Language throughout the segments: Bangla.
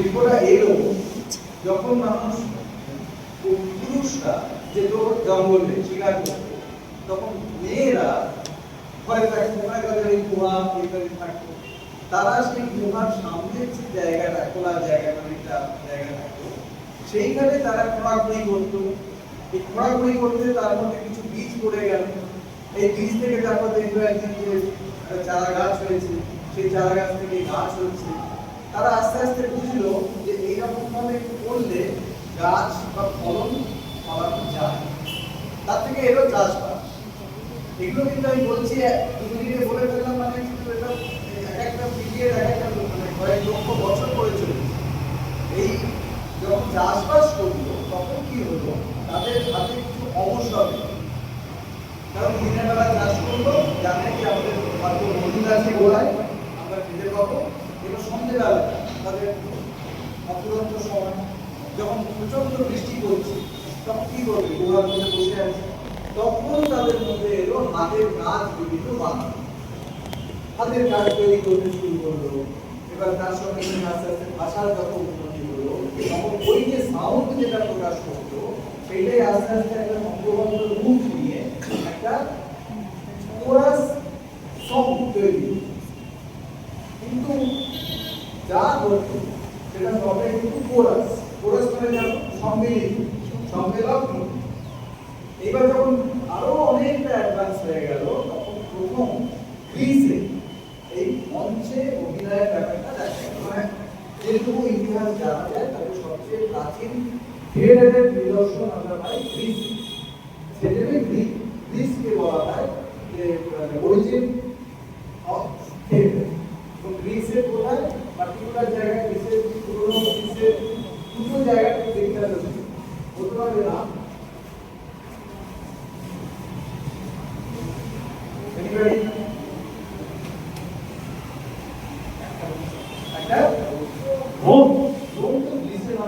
শিল্পটা এলো যখন মানুষ পুরুষরা যেত জঙ্গলে শিকার করত, তখন মেয়েরা ঘরে থাকতো, এই গুহা এইভাবে থাকতো। তারা সেই গুহার সামনের যে জায়গাটা, খোলা জায়গা, একটা জায়গা থাকতো, সেইখানে তারা খোঁড়াখুড়ি করতো। এই খোঁড়াখুড়ি করতে তার মধ্যে কিছু বীজ পড়ে গেল। এই বীজ থেকে তারপর দেখলো একদিন যে চারা গাছ হয়েছে, সেই চারা গাছ থেকে গাছ হচ্ছে। তারা আস্তে আস্তে বুঝলো যে এইরকম ভাবে করলে গাছ বা ফলন ফলানো যায়। তার থেকে এলো চাষবাস। এগুলো কিন্তু আমি বলছি দুদিনে বলে ফেললাম, মানে কিন্তু এটা এক একটা পিরিয়ড, এক একটা মানে কয়েক লক্ষ বছর করে চলেছে। এই যখন চাষবাস করলো তখন কি হলো, তাদের হাতে কিছু অবসর, কারণ দিনের বেলা চাষ করলো, জানে কি আমাদের মাত্র মজুদ আছে গোড়ায়, আমরা খেতে পাবো। এবার সন্ধ্যেবেলা তাদের অপুরন্ত সময়, যখন প্রচন্ড বৃষ্টি পড়ছে, তখন কি করবে, গোড়ার মধ্যে বসে আছে। তখন তাদের মধ্যে এলো হাতের কাজ, বিভিন্ন বানানো, হাতের কাজ তৈরি করতে শুরু করলো। এবার তার সঙ্গে আস্তে আস্তে ভাষার যত উন্নতি হলো, তখন ওই যে সাউন্ড যেটা প্রকাশ করতো, সেটাই আস্তে আস্তে একটা সম্ভবত রূপ নিয়ে একটা কোরাস সং তৈরি। কিন্তু যা হতো সেটা সবাই কিন্তু কোরাস, কোরাস মানে জানো সম্মিলিত, সম্মেলক। এবার যখন আরো অনেকটা অ্যাডভান্স হয়ে গেল, তখন প্রথম গ্রিসে এই মঞ্চে অভিনয়ের ব্যাপারটা দেখা গেল। মানে যেটুকু ইতিহাস জানা যায়, তাদের সবচেয়ে প্রাচীন থিয়েটারের নিদর্শন আমরা পাই গ্রিস। সেটাকে গ্রিসকে বলা হয় যে অরিজিন অফ থিয়েটার। তো গ্রিসের কোথায় পার্টিকুলার জায়গায়, গ্রিসের পুরোনো গ্রিসের দুটো জায়গাতে দেখতে হবে, বলতে পারবে না? একটা রোম, রোম তো গ্রিসে না,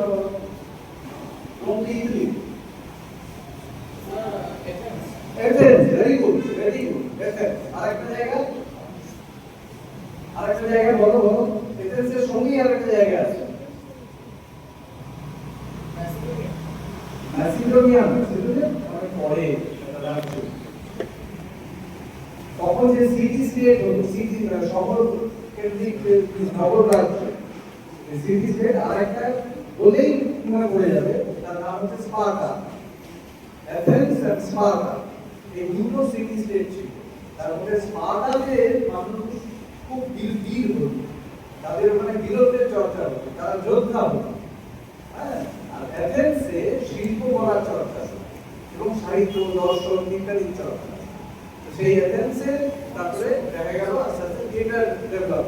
রোম তো Italy. Athens, very good, very good. Athens আরেকটা জায়গা, আরেকটা জায়গা বলো বলো। এথেন্সের সঙ্গেই আরেকটা জায়গা আছে, ম্যাসিডোনিয়া। ম্যাসিডোনিয়া অনেক পরে একটা রাজ্য। তখন যে সিটি স্টেট হলো, সিটি শহর কেন্দ্রিক নগর রাজ্য, সিটি স্টেট আরেকটা বলেই মনে পড়ে যাবে, তার নাম হচ্ছে স্পার্টা। অ্যাথেন্স আর স্পার্টা, এই দুটো সিটি স্টেট ছিল। তার মধ্যে স্পার্টাতে মানুষ খুব বীর হতো, তাদের ওখানে বীরত্বের চর্চা হতো, তারা যোদ্ধা হতো। হ্যাঁ, আর অ্যাথেন্সে শিল্প কলার চর্চা এবং সাহিত্য, দর্শন ইত্যাদির চর্চা। সেই অ্যাথেন্সে তারপরে দেখা গেল আস্তে আস্তে থিয়েটার ডেভেলপ।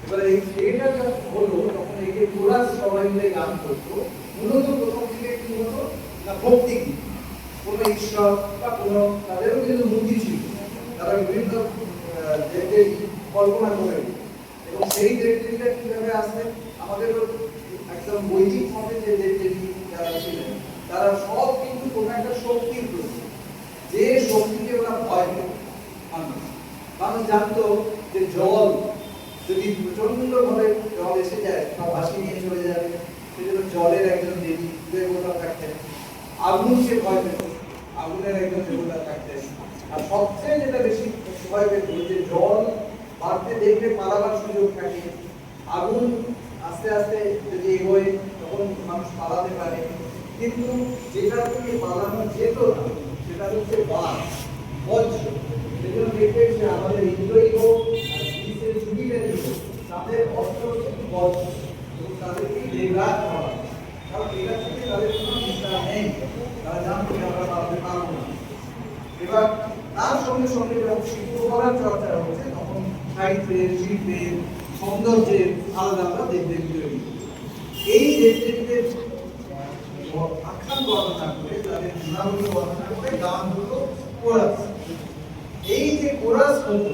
এবার এই থিয়েটারটা হলো, তখন এই যে কোরাস সবাই মিলে গান করতো, মূলত প্রথম দিকে কি হতো না, ভক্তি গীত, কোনো ঈশ্বর বা কোনো, তাদেরও কিন্তু মূর্তি ছিল, তারা বিভিন্ন দেবদেবী কল্পনা করে, এবং সেই দেবদেবীরা কিভাবে আসে, আমাদেরও একদম বৈদিক মতে যে দেবদেবী যারা ছিলেন, তারা সব কিন্তু কোনো একটা শক্তির প্রতীক, যে শক্তিকে ওরা ভয় পেত। মানুষ জানতো যে জল যদি প্রচন্ড ভাবে জল এসে যায়, সব ভাসিয়ে নিয়ে চলে যাবে, সেজন্য জলের একজন দেবী দেবতা থাকতেন। আগুনকে ভয় পেত, আগুনের একজন দেবতা থাকতেন। আর সবচেয়ে যেটা বেশি ভয় পেত, যে জল বাড়তে দেখলে পালাবার সুযোগ থাকে, আগুন আস্তে আস্তে যদি এগোয় তখন মানুষ পালাতে পারে, কিন্তু যেটা থেকে পালানো যেত না সেটা হচ্ছে বাদ, বজ্র। সেজন্য দেখবেন যে আমাদের ইন্দ্রই হোক আর গ্রিসের জুপিটারই হোক, তাদের অস্ত্র হচ্ছে বজ্র, এবং তাদেরকে দেবরাজ বলা হয়। কারণ এটা থেকে তাদের কোনো চিন্তা নেই, তারা জানতো যে আমরা পালাতে পারবো না। এবার তার সঙ্গে সঙ্গে যখন শিল্পকলার চর্চা হচ্ছে, তখন সাহিত্যের, শিল্পের, সৌন্দর্যের আলাদা আলাদা দেবদেবী তৈরি। এই দেবদেবীদের আখ্যান বর্ণনা করে, তাদের গুণাবলী বর্ণনা করে গান হলো কোরাস। এই যে কোরাস হলো,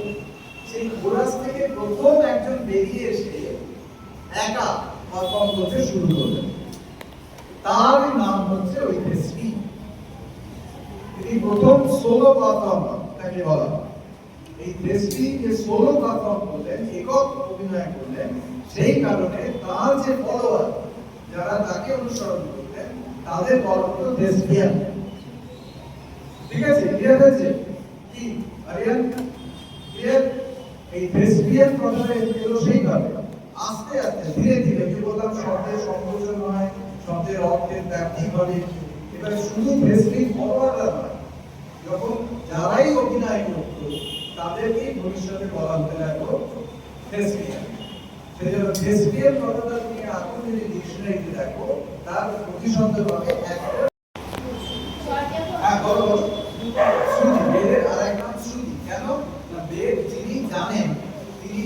সেই কোরাস থেকে প্রথম একজন বেরিয়ে এসে একা পারফর্ম করতে শুরু করলেন। তার নাম হচ্ছে ঐথেসপি। তিনি প্রথম সোলো পারফর্মার তাকে বলা হয়। এই দেশটি যে সোলো পারফর্ম করলেন, একক অভিনয় করলেন, সেই কারণে তার যে ফলোয়ার যারা তাকে অনুসরণ করতেন তাদের বলা হতো দেশপ্রিয়ান। ঠিক আছে, ক্লিয়ার হয়েছে কি আরিয়ান? ক্লিয়ার? এই দেশপ্রিয়ান কথাটা এলো সেইভাবে আস্তে আস্তে ধীরে ধীরে, যে বললাম শব্দের সংযোজন হয়, শব্দের অর্থের ব্যাপ্তি ঘটে। এবারে শুধু দেশপ্রিয় ফলোয়াররা নয়, যখন যারাই অভিনয় করত তাদেরকেই ভবিষ্যতে বলা হতে লাগলো দেশপ্রিয়ান। সেই জন্য দেশপ্রিয়ান কথাটা তুমি এখন যদি ডিকশনারিতে দেখো, তার প্রতিশব্দ পাবে একটা। হ্যাঁ বলো বলো। শ্রুতি, বেদের আর এক নাম শ্রুতি। কেন না, বেদ যিনি জানেন, তিনি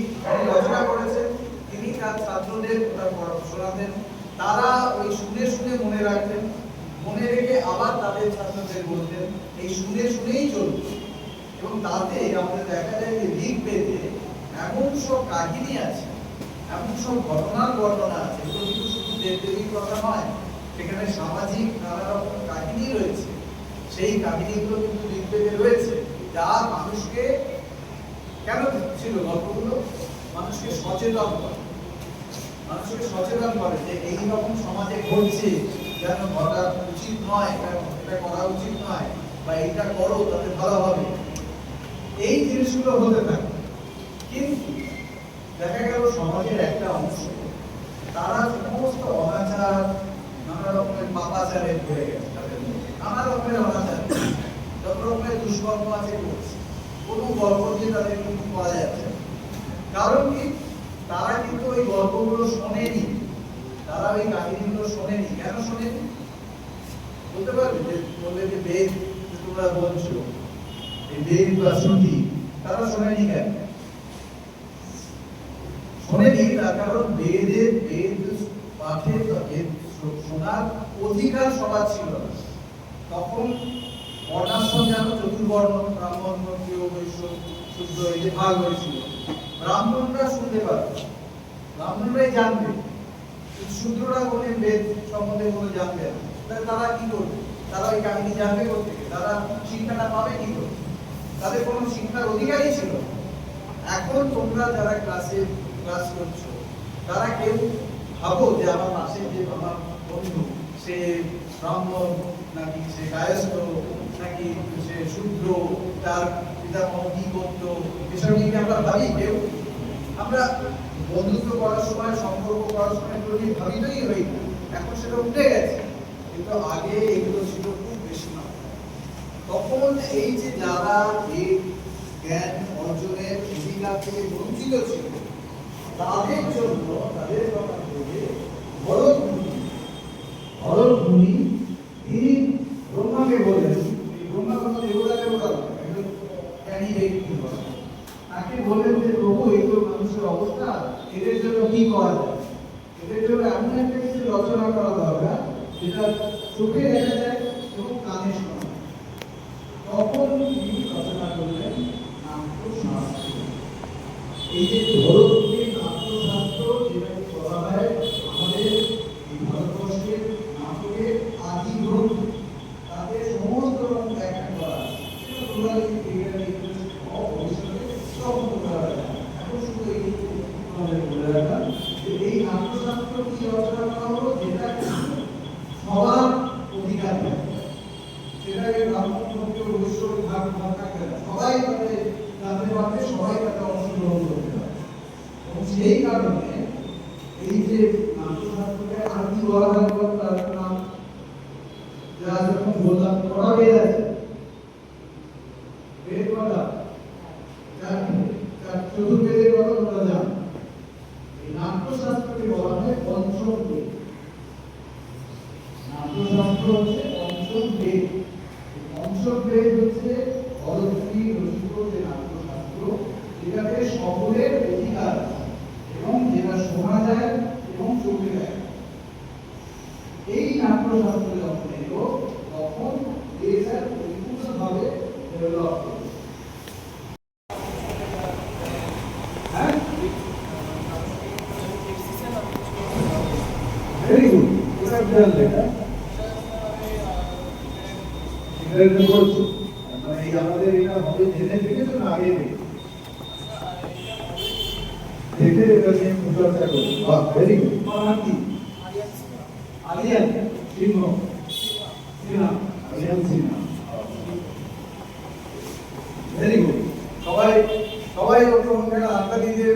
রচনা করেছেন, তিনি তার ছাত্রদের শোনাতেন, তারা ওই শুনে শুনে মনে রাখতেন, মনে রেখে আবার তাদের ছাত্রদের বলতেন, এই শুনে শুনেই চলত। এবং তাতে আমাদের দেখা যায় যে ঋগ্বেদে এমন সব কাহিনী আছে, এমন সব ঘটনার বর্ণনা আছে, এগুলো কিন্তু শুধু দেবদেবীর কথা নয়, সেখানে সামাজিক নানা রকম কাহিনী রয়েছে। সেই কাহিনীগুলো কিন্তু ঋগ্বেদে রয়েছে, যা মানুষকে কেন ছিল গল্পগুলো, মানুষকে সচেতন করে, মানুষকে সচেতন করে যে এই রকম সমাজে ঘটছে, যেন ঘটা উচিত নয়, এটা করা উচিত নয়, বা এটা করো তাতে ভালো হবে। এই জিনিসগুলো হতে থাকে। কিন্তু দেখা গেল সমাজের একটা অংশ তারা সমস্ত অনাচার, নানা রকমের পাপাচারে পড়ে গেছে, তাদের নানা রকমের অনাচার, যত রকমের দুষ্কর্ম আছে করছে, কোনো গল্প দিয়ে তাদের কিন্তু পাওয়া যাচ্ছে। কারণ কি, তারা কিন্তু ওই গল্পগুলো শোনেনি, তারা ওই কাহিনীগুলো শোনেনি। কেন শোনেনি বলতে পারবে? যে বলবে যে বেদ তোমরা বলছো, এই বেদ বা শ্রুতি, তারা শোনেনি কেন? শোনেনি তার কারণ বেদের বেদ পাঠের বা বেদ শোনার অধিকার সবার ছিল না। তখন বর্ণাশ্রম যেন চতুর্বর্ণ, ব্রাহ্মণ, ক্ষত্রিয়, বৈশ্য, শূদ্র, এই যে ভাগ হয়েছিল, ব্রাহ্মণরা শুনতে পারবে, ব্রাহ্মণরাই জানবে, শূদ্ররা কোনো বেদ সম্বন্ধে কোনো জানবে না। তারা কি করবে? তারা ওই কাহিনী জানবে করতে, তারা শিক্ষাটা পাবে কি করে? তাদের কোনো শিক্ষার অধিকারই ছিল। এখন তোমরা যারা ক্লাস করছো, তারা কেউ ভাবো যে আমার পাশে যে আমার বন্ধু, সে ব্রাহ্মণ নাকি সে কায়স্থ নাকি সে শূদ্র, তার পিতামহ কি করতো, এসব নিয়ে আমরা ভাবি কেউ? আমরা বন্ধুত্ব করার সময়, সম্পর্ক করার সময় এগুলো নিয়ে ভাবিতই হই না, এখন সেটা উঠে গেছে। কিন্তু আগে এগুলো ছিল খুব বেশি না। তখন এই যে যারা এই জ্ঞান অর্জনের অধিকার থেকে বঞ্চিত ছিল, তাদের জন্য তাদের কথা বলে ভরতমুনি তিনি ব্রহ্মাকে বললেন, ব্রহ্মা কোনো দেবতাকে বলা একজন জ্ঞানী ব্যক্তি, তাকে বললেন যে প্রভু, এগুলো মানুষের অবস্থা, এদের জন্য কি করা যায়? এদের জন্য এমন একটা কিছু রচনা করা দরকার যেটা চোখে দেখা যায় এবং কানে শোনা যায়। তখন তিনি রচনা করলেন নাট্যশাস্ত্র। এই যে ভরতমুনির নাট্যশাস্ত্র, যেটাকে বলা হয় আমাদের এই ভারতবর্ষের নাটকের আদি গ্রন্থ, তাদের সমস্ত রকম ব্যাখ্যা করা আছে। তোমরা যদি ক্রিকেটের ইন্টারেস্ট হও ভবিষ্যতে, তখন তোমরা এখন শুধু এই তোমাদের বলে রাখলাম যে এই নাট্যশাস্ত্র কি রচনা করা হলো, যেটা সবার অধিকার থাকে, সেটাকে ব্রাহ্মণ, ক্ষত্রিয়, বৈশ্য ভাগ থাকবে না, সবাই তাতে জানতে পারবে, সবাই তাতে অংশগ্রহণ করতে পারবে। এবং সেই কারণে এই যে নাট্যশাস্ত্রকে আর কি বলা হয়, তার নাম যা যখন বললাম, কটা বেদ আছে, বেদ কটা? চতুর্বেদের কথা তোমরা জানো। এই নাট্যশাস্ত্রকে বলা হয় পঞ্চম বেদ। নাট্যশাস্ত্র হচ্ছে পঞ্চম বেদ। পঞ্চম বেদ হচ্ছে ভরতমুনি রচিত যে নাট্যশাস্ত্র, যেটাতে সকলের অধিকার এবং যেটা শোনা যায় এবং চোখে যায়। এই নাট্যশাস্ত্র যখন এলো, তখন এর পরিপূর্ণভাবে ডেভেলপ হলো। ভেরি গুড, এটা খেয়াল দেখা এটা করছো, মানে এই আমাদের এটা হবে জেনে থেকে তো না আগে থেকে দেখে এটা নিয়ে চর্চা করি। বাহ, ভেরি গুড। তোমার নাম কি? আলিয়ান সিংহ। সিনহা। আলিয়ান সিনহা। Very good. সবাই সবাই ওরকম একটা আত্মা দিয়ে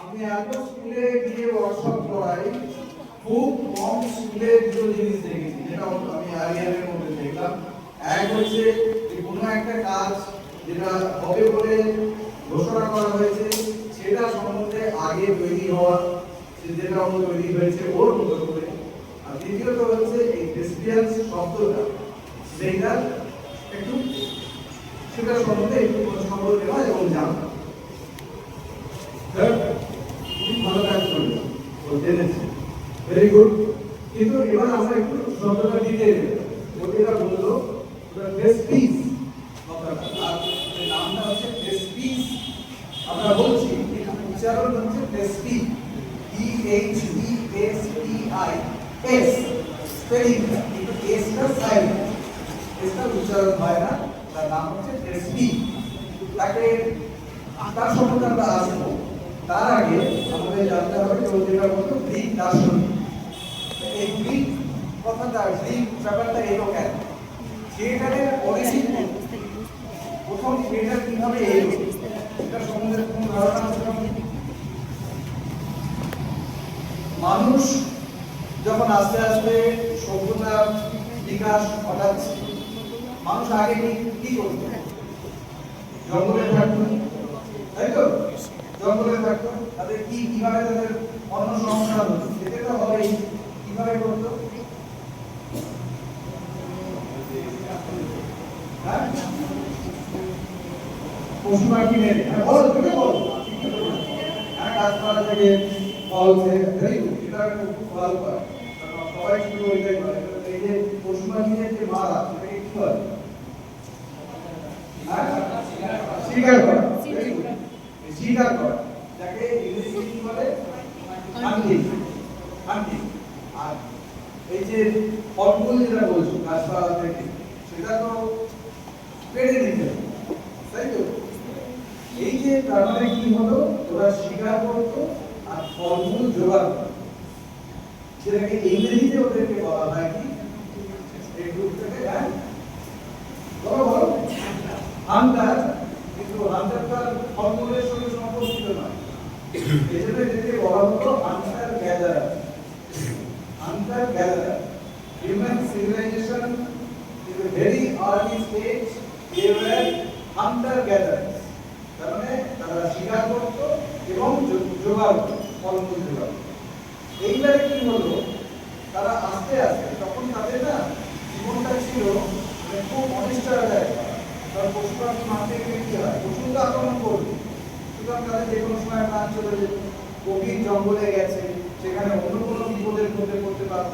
আমি এত স্কুলে গিয়ে ওয়ার্কশপ করাই, খুব কম স্কুলে দুটো জিনিস দেখেছি, যেটা আমি আলিয়ানের মধ্যে দেখলাম। এক হচ্ছে কোনো একটা কাজ যেটা হবে বলে ঘোষণা করা হয়েছে সেটা সম্বন্ধে আগে তৈরি হওয়া, যেটা ও তৈরি হয়েছে ওর মতো করে। আর দ্বিতীয়ত হচ্ছে এই ক্রিশ্চিয়ান শব্দটা, সেইটা একটু সেটা সম্বন্ধে একটু খবর দেওয়া এবং জানা। খুব ভালো কাজ করলো, ও জেনেছে। Very good. কিন্তু এবার আমরা একটু শব্দটা দিতে ওটা বললো প্রেস্টিজ কথাটা, আর নামটা হচ্ছে প্রেস্টিজ। আমরা বলছি উচ্চারণ হচ্ছে প্রেস্টিজ, PHESTIS, স্পেলিং কিন্তু এসটা সাইলেন্ট, এসটা উচ্চারণ হয় না, তার নাম হচ্ছে প্রেস্টিজ। তাকে তার সম্বন্ধে আমরা আসবো, তার আগে আমাদের জানতে হবে যে যেটা বলতো গ্রিক দার্শনিক। এই গ্রিক কথাটা, গ্রিক ব্যাপারটা এলো কেন, থিয়েটারের অরিজিন, প্রথম থিয়েটার কিভাবে এলো এটা সম্বন্ধে কোন ধারণা আছে? মানুষ যখন আস্তে আস্তে সভ্যতার বিকাশ ঘটাচ্ছে, মানুষ আগে কি করতো? জঙ্গলে থাকতো, তাই তো? জঙ্গলে থাকতো, তাদের কিভাবে তাদের অন্ন সংস্থান হতো, খেতে তো হবেই। কিভাবে করতো? পশু পাখি মেরে, বল তুমি বল, গাছপালা থেকে ফল খেয়ে এটা খুব ভালো পায়, সবাই শুধু ওইটাই করে। এই যে পশু পাখিদের যে মারা, সেটাকে কি বলে? শিকার করা। শিকার করা, যাকে ইংরেজিতে কি বলে? হান্টিং। হান্টিং। আর এই যে ফলমূল যেটা বলছো গাছপালা থেকে, সেটা তো পেড়ে নিতে, তাই তো? এই যে তার মানে কি হলো, ওরা শিকার করতো আর ফলমূল জোগাড় করতো, যেটাকে ইংরেজিতে ওদেরকে বলা হয় কি? এই গ্রুপ থেকে বলো বলো হান্টার। কিন্তু হান্টারটা ফলমূলের সঙ্গে সম্পর্কিত নয়, এই জন্য এদেরকে বলা হতো hunter gatherer. Hunter gatherer. Human civilization is a very early stage, they were hunter gatherers. তার মানে তারা শিকার করতো এবং জোগাড় করতো, ফলমূল জোগাড়। এইবারে কি হলো, তারা আস্তে আস্তে, তখন তাদের না জীবনটা ছিল খুব অনিশ্চয়তা, কারণ পশু পাখি মারতে গেলে কি হয়, পশু তো আক্রমণ করবে, সুতরাং তাদের যে কোনো সময় প্রাণ চলে যেত। গভীর জঙ্গলে গেছে, সেখানে অন্য কোনো বিপদের মধ্যে পড়তে পারত।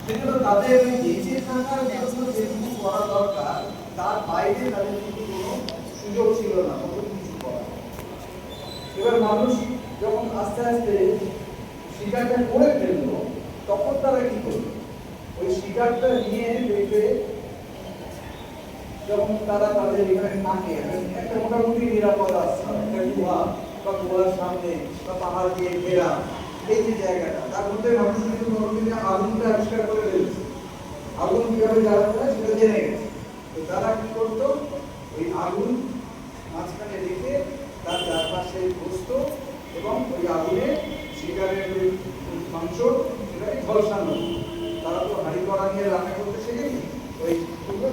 সেজন্য তাদের বেঁচে থাকার জন্য যেটুকু করা দরকার, তার বাইরে তাদের কিন্তু কোনো সুযোগ ছিল না নতুন কিছু করার। এবার মানুষ যখন আস্তে আস্তে শিকারটা করে ফেললো, তখন তারা কি করলো, ওই শিকারটা নিয়ে দেখবে যখন তারা তাদের এখানে থাকে, একটা মোটামুটি নিরাপদ আশ্রয়, একটা গুহা বা গুহার সামনে বা পাহাড় দিয়ে ঘেরা এই যে জায়গাটা, তার মধ্যে মানুষ কিন্তু নরদিনে আগুনটা আবিষ্কার করে ফেলেছে। আগুন কিভাবে জ্বালানো হয় সেটা জেনে গেছে। তো তারা কি করতো, ওই আগুন মাঝখানে রেখে তার চারপাশে বসতো এবং ওই আগুনে শিকারের ওই মাংস সেটাকে ঝলসানো। তারা তো হাঁড়ি কড়া নিয়ে রান্না করতে শেখেনি, ওই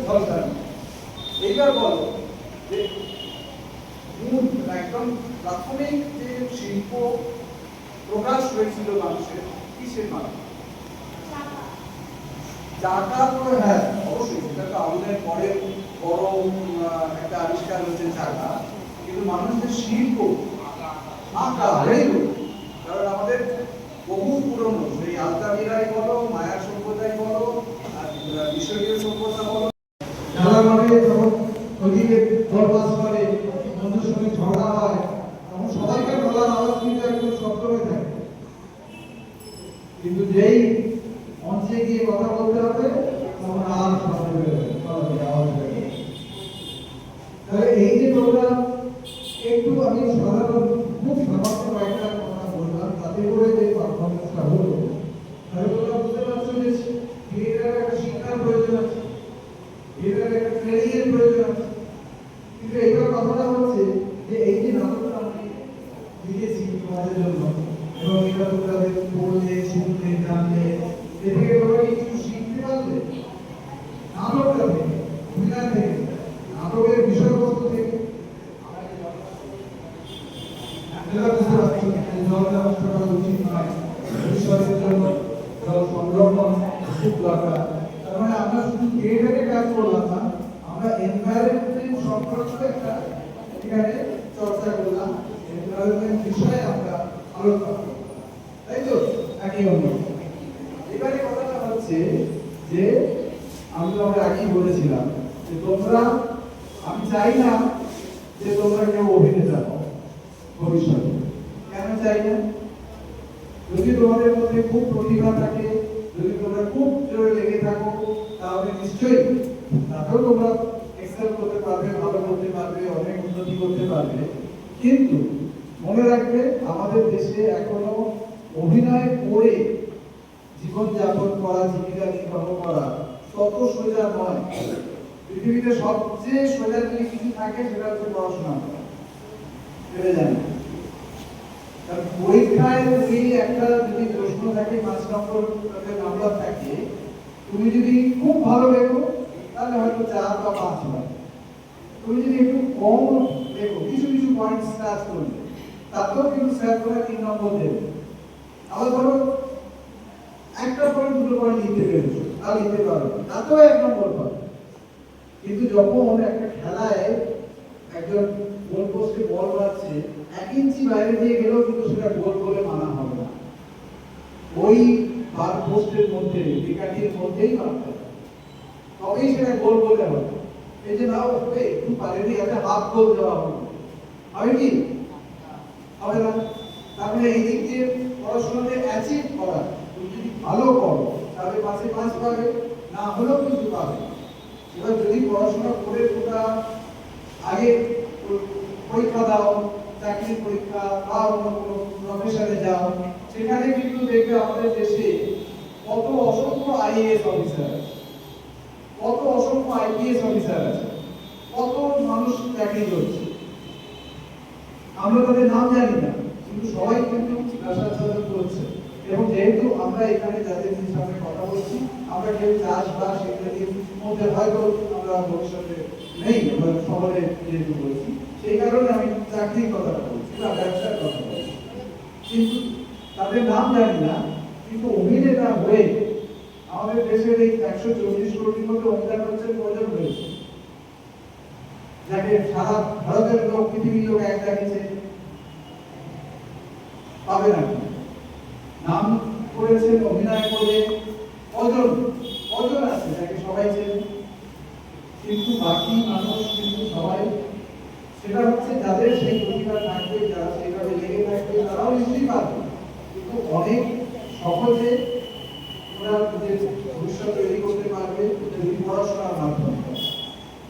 ঝলসানো। এইবার বলো যে একদম প্রাথমিক যে শিল্প প্রকাশ হয়েছিল মানুষের, কিসের মাধ্যমে? চাকা তো হ্যাঁ অবশ্যই, সেটা তো আগুনের পরে বড় একটা আবিষ্কার হচ্ছে চাকা, কিন্তু মানুষের শিল্প আঁকা, কারণ আমাদের বহু পুরনো সেই আলতামিরাই বলো, মায়ার সভ্যতাই বলো, আর মিশরীয় সভ্যতা বলো, যারা মানে যখন নদীকে জল পাস করে, বন্ধুর সঙ্গে ঝগড়া হয়, তখন সবাইকে গলার আওয়াজ কিন্তু একদম শব্দ হয়ে থাকে। কিন্তু যেই মঞ্চে গিয়ে কথা বলতে হবে, তখন আর শব্দ বেরোবে, আওয়াজ বেরোবে। নাটকের বিষয়বস্তু থেকে জল ব্যবস্থা করা উচিত নয়, ভবিষ্যতের জন্য জল সংরক্ষণ খুব দরকার। তার মানে আমরা শুধু ক্রিয়েটারে কাজ করলাম না, আমরা এনভায়রনমেন্ট সংক্রান্ত একটা এখানে চর্চা করলাম, এনভায়রনমেন্ট বিষয়ে আমরা আলোচনা করলাম, তাই তো? একই অনুযায়ী এবারে কথাটা হচ্ছে যে আমরা আগেই বলেছিলাম যে তোমরা, আমি চাই না যে তোমরা কেউ অভিনেতা হও ভবিষ্যতে। কেন চাই না? যদি তোমাদের মধ্যে খুব প্রতিভা থাকে, যদি তোমরা খুব জোরে লেগে থাকো, তাহলে নিশ্চয়ই তাতেও তোমরা এক্সেল করতে পারবে, ভালো করতে পারবে, অনেক উন্নতি করতে পারবে। কিন্তু মনে রাখবে, আমাদের দেশে এখনো অভিনয় করে জীবনযাপন করা, জীবিকা নির্বাহ করা তত সোজা নয়। পৃথিবীতে সবচেয়ে সোজা যদি কিছু থাকে সেটা হচ্ছে পড়াশোনা করা। সেটা জানি পরীক্ষায় যদি একটা যদি প্রশ্ন থাকে 5 নম্বর নাম্বার থাকে, তুমি যদি খুব ভালো লেখো তাহলে হয়তো 4 বা 5 পাবে। তুমি যদি একটু কম লেখো, কিছু কিছু পয়েন্ট স্ক্র্যাচ করবে, তাতেও কিন্তু স্যার করে 3 নম্বর দেবে। আবার ধরো একটা পয়েন্ট দুটো পয়েন্ট লিখতে পেরেছো, আর লিখতে পারো, তাতেও 1 নম্বর পাবে। কিন্তু যখন একটা খেলায় একজন গোল পোস্টে বল মারছে, 1 ইঞ্চি বাইরে দিয়ে গেলেও কিন্তু সেটা গোল বলে মানা হবে না, ওই বার পোস্টের মধ্যে, উইকেটের মধ্যেই মারতে হবে, তবেই সেটা গোল বলে হবে। এই যে নাও একটু পারেনি, একটা হাফ গোল দেওয়া হবে, হবে কি? হবে না। তাহলে এই দিক দিয়ে পড়াশোনাতে অ্যাচিভ করা, তুমি যদি ভালো করো তাহলে 5-এ 5 পাবে, না হলেও কিছু পাবে। এবার যদি পড়াশোনা করে তোমরা আগে পরীক্ষা দাও, চাকরির পরীক্ষা বা অন্য কোনো প্রফেশনে যাও, সেখানে কিন্তু দেখবে আমাদের দেশে কত অসংখ্য আইএএস অফিসার আছে, কত অসংখ্য আইপিএস অফিসার আছে, কত মানুষ চাকরি করছে, আমরা তাদের নাম জানি না, কিন্তু সবাই কিন্তু রাষ্ট্র শাসন করছে। এবং যেহেতু আমরা এখানে যাদের সামনে কথা বলছি, আমরা কেউ চাষবাস ইত্যাদির মধ্যে হয়তো আমরা ভবিষ্যতে নেই, আমরা শহরে যেহেতু বলছি, সেই কারণে আমি চাকরির কথাটা বলছি বা ব্যবসার কথা বলছি। কিন্তু তাদের নাম জানি না, কিন্তু অভিনেতা হয়ে আমাদের দেশের এই 140 কোটির মধ্যে অমিতাভ বচ্চন কজন হয়েছে, যাকে সারা ভারতের লোক, পৃথিবীর লোক এক দেখেছে, পাবে না? নাম করেছেন, অভিনয় করে কজন কজন আছে যাকে সবাই চেনে? কিন্তু বাকি মানুষ কিন্তু সবাই, সেটা হচ্ছে যাদের সেই প্রতিভা থাকবে, যারা সেইভাবে লেগে থাকবে, তারাও নিশ্চয়ই পাবে। কিন্তু অনেক সহজে ওরা নিজের ভবিষ্যৎ তৈরি করতে পারবে যদি পড়াশোনার মাধ্যমে।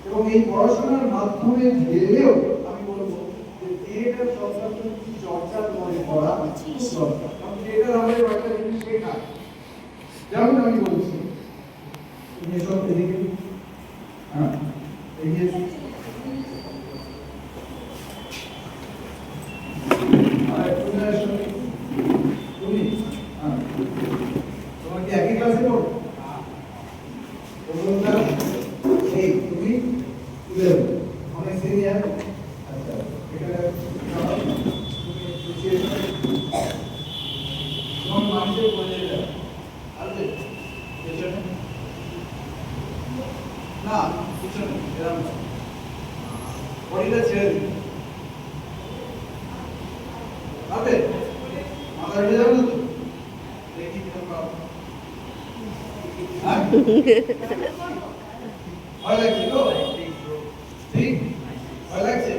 এবং এই পড়াশোনার মাধ্যমে গেলেও আমি বলবো যে থিয়েটার সংক্রান্ত চর্চা মনে করা খুব দরকার। কারণ থিয়েটার আমাদের একটা জিনিস শেখায়। যেমন আমি বলছি, এসব এদিকে এগিয়ে তুমি তোমার কি একই ক্লাসে পড়ো? এই তুমি অনেক সিনিয়র। আচ্ছা, এখানে তুমি মানুষের বলে আসবে পেছনে না, পিছনে এরকম বডিটা ছেড়ে দিন, পারবে? মাথা উঠে যাবে না তো? দেখি কিরকম পাবো। ভয় লাগছে তো? ঠিক ভয় লাগছে,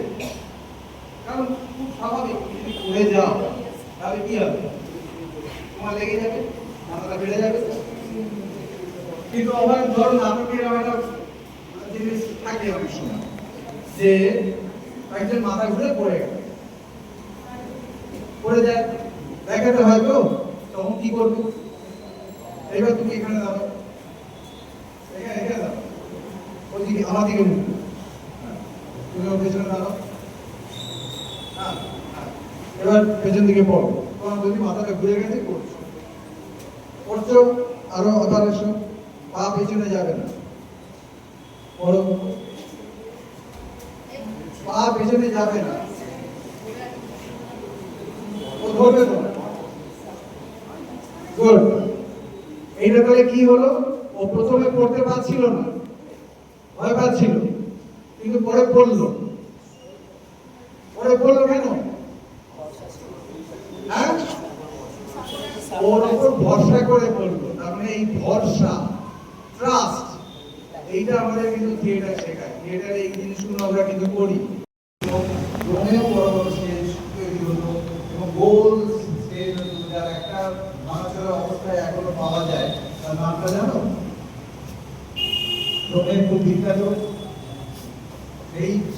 কারণ খুব স্বাভাবিক, যদি পড়ে যাও তাহলে কি হবে? তোমার লেগে যাবে, মাথাটা বেড়ে যাবে। কিন্তু আবার ধরো নাটকের একটা জিনিস থাকে অনেক সময়, যে একজন মাথা ঘুরে পড়ে গেল, পড়ে যায়, দেখাতে হয় তো, তখন কি করবে? এবার তুমি এখানে দাও, এখানে দাও, ওদিকে আমার দিকে তুমি ওর পেছনে দাঁড়াও, এবার পেছন দিকে পড়ো, তোমার যদি মাথাটা ঘুরে গেছে করছো, আরো অপারেশন, পা পেছনে যাবে না, পড়ো, পা পেছনে যাবে না, ও ধরবে তো। গুড। এইটা তাহলে কি হলো, ও প্রথমে পড়তে পারছিল না, ভয় পাচ্ছিল, কিন্তু পরে পড়লো। পরে পড়লো কেন? হ্যাঁ, ওর উপর ভরসা করে পড়লো। তার মানে এই ভরসা, ট্রাস্ট, এইটা আমাদের কিন্তু থিয়েটার শেখায়। থিয়েটারে এই জিনিসগুলো আমরা কিন্তু করি। রোমেও বড় বড় স্টেজ তৈরি হতো এবং গোল স্টেজ হতো, যার একটা ভাঙাচোরা অবস্থায় এখনো পাওয়া যায়। তার নামটা জানো? রোমের খুব বিখ্যাত,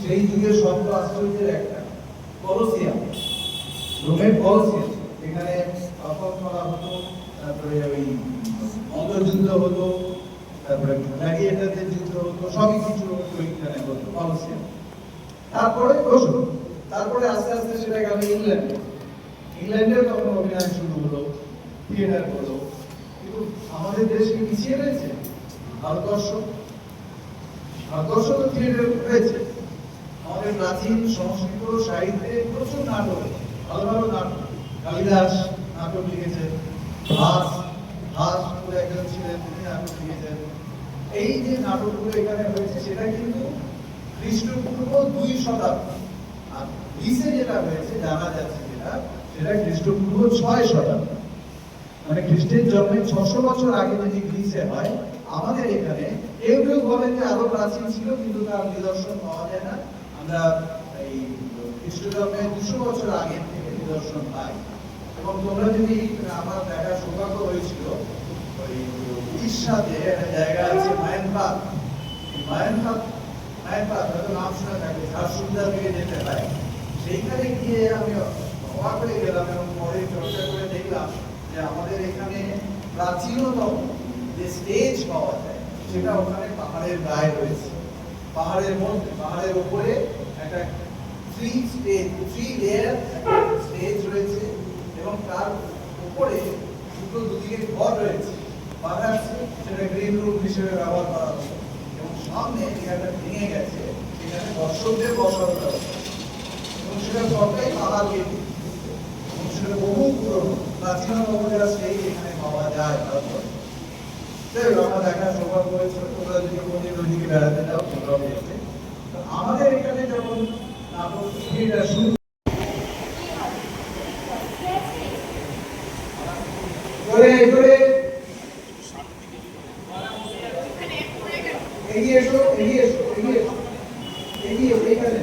সেই যুগের সপ্ত আশ্চর্যের একটা কলোসিয়াম, রোমের কলোসিয়াম, যেখানে অপর করা হতো, তারপরে ওই অন্তর্যুদ্ধ হতো, তারপরে গ্ল্যাডিয়েটরদের যুদ্ধ হতো, সবই কিছু ওইখানে হতো কলোসিয়াম। তারপরে তারপরে আস্তে আস্তে সেটা গেল ইংল্যান্ডে। ইংল্যান্ডে তখন অভিনয় শুরু হলো, থিয়েটার হলো। কিন্তু আমাদের দেশ কি পিছিয়ে রয়েছে? ভারতবর্ষ তো থিয়েটার হয়েছে। আমাদের প্রাচীন সংস্কৃত সাহিত্যে প্রচুর নাটক, ভালো ভালো নাটক। কালিদাস নাটক লিখেছেন, ভাস বলে একজন ছিলেন, তিনি নাটক লিখেছেন। এই যে নাটকগুলো এখানে হয়েছে সেটা কিন্তু খ্রিস্টপূর্ব 2 শতাব্দী। আর গ্রিসে যেটা হয়েছে জানা যাচ্ছে সেটা খ্রিস্টপূর্ব 6 শতাব্দী। মানে খ্রিস্টের জন্মের 600 বছর আগে যদি গ্রিসে হয়, আমাদের এখানে কেউ কেউ বলেন যে আরো প্রাচীন ছিল, কিন্তু তার নিদর্শন পাওয়া যায় না। আমরা এই খ্রিস্ট জন্মের 200 বছর আগে থেকে নিদর্শন পাই। এবং তোমরা যদি, আমার দেখার সৌভাগ্য হয়েছিল, ওই উড়িষ্যাতে একটা জায়গা আছে মায়ানপাত, হয়তো নাম শুনে থাকবে, ঝাড়সুগুড়া থেকে যেতে হয়। সেইখানে গিয়ে আমি অবাক হয়ে গেলাম এবং পরে চর্চা করে দেখলাম যে আমাদের এখানে প্রাচীনতম যে স্টেজ পাওয়া যায় সেটা ওখানে পাহাড়ের গায়ে রয়েছে। পাহাড়ের মধ্যে, পাহাড়ের উপরে একটা 3 লেয়ার স্টেজ রয়েছে এবং তার উপরে দুদিকে ঘর রয়েছে। সেটা গ্রিন রুম হিসেবে ব্যবহার করা হতো এবং সামনে জায়গাটা ভেঙে গেছে, সেখানে দর্শকদের বসার ব্যবস্থা এবং সেটা সবটাই পাহাড় কেটে এবং সেটা বহু পুরনো প্রাচীনতম যারা স্টেজ এখানে পাওয়া যায় ভারতবর্ষে। আমার দেখার সৌভাগ্য হয়েছিল। তোমরা যদি কোনদিন ওইদিকে বেড়াতে যাও তোমরাও দেখবে। আমাদের এখানে যখন নাটক থিয়েটার শুরু করে এগিয়ে এসো এইখানে।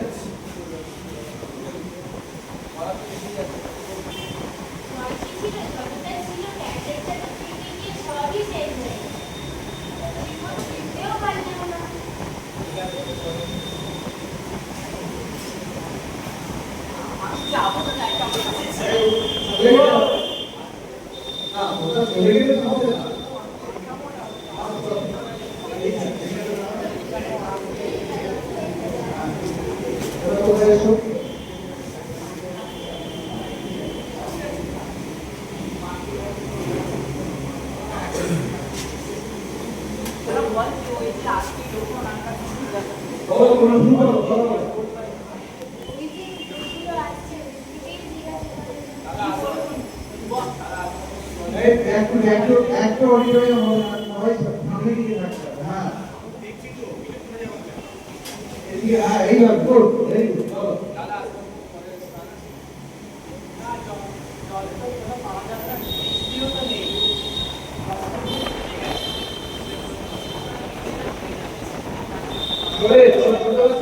একটা অডিটোরিয়াম হবে না, সবাই সামনে দিকে থাকতে হবে। হ্যাঁ, এদিকে, হ্যাঁ, এইবার গুড, ভেরি গুড।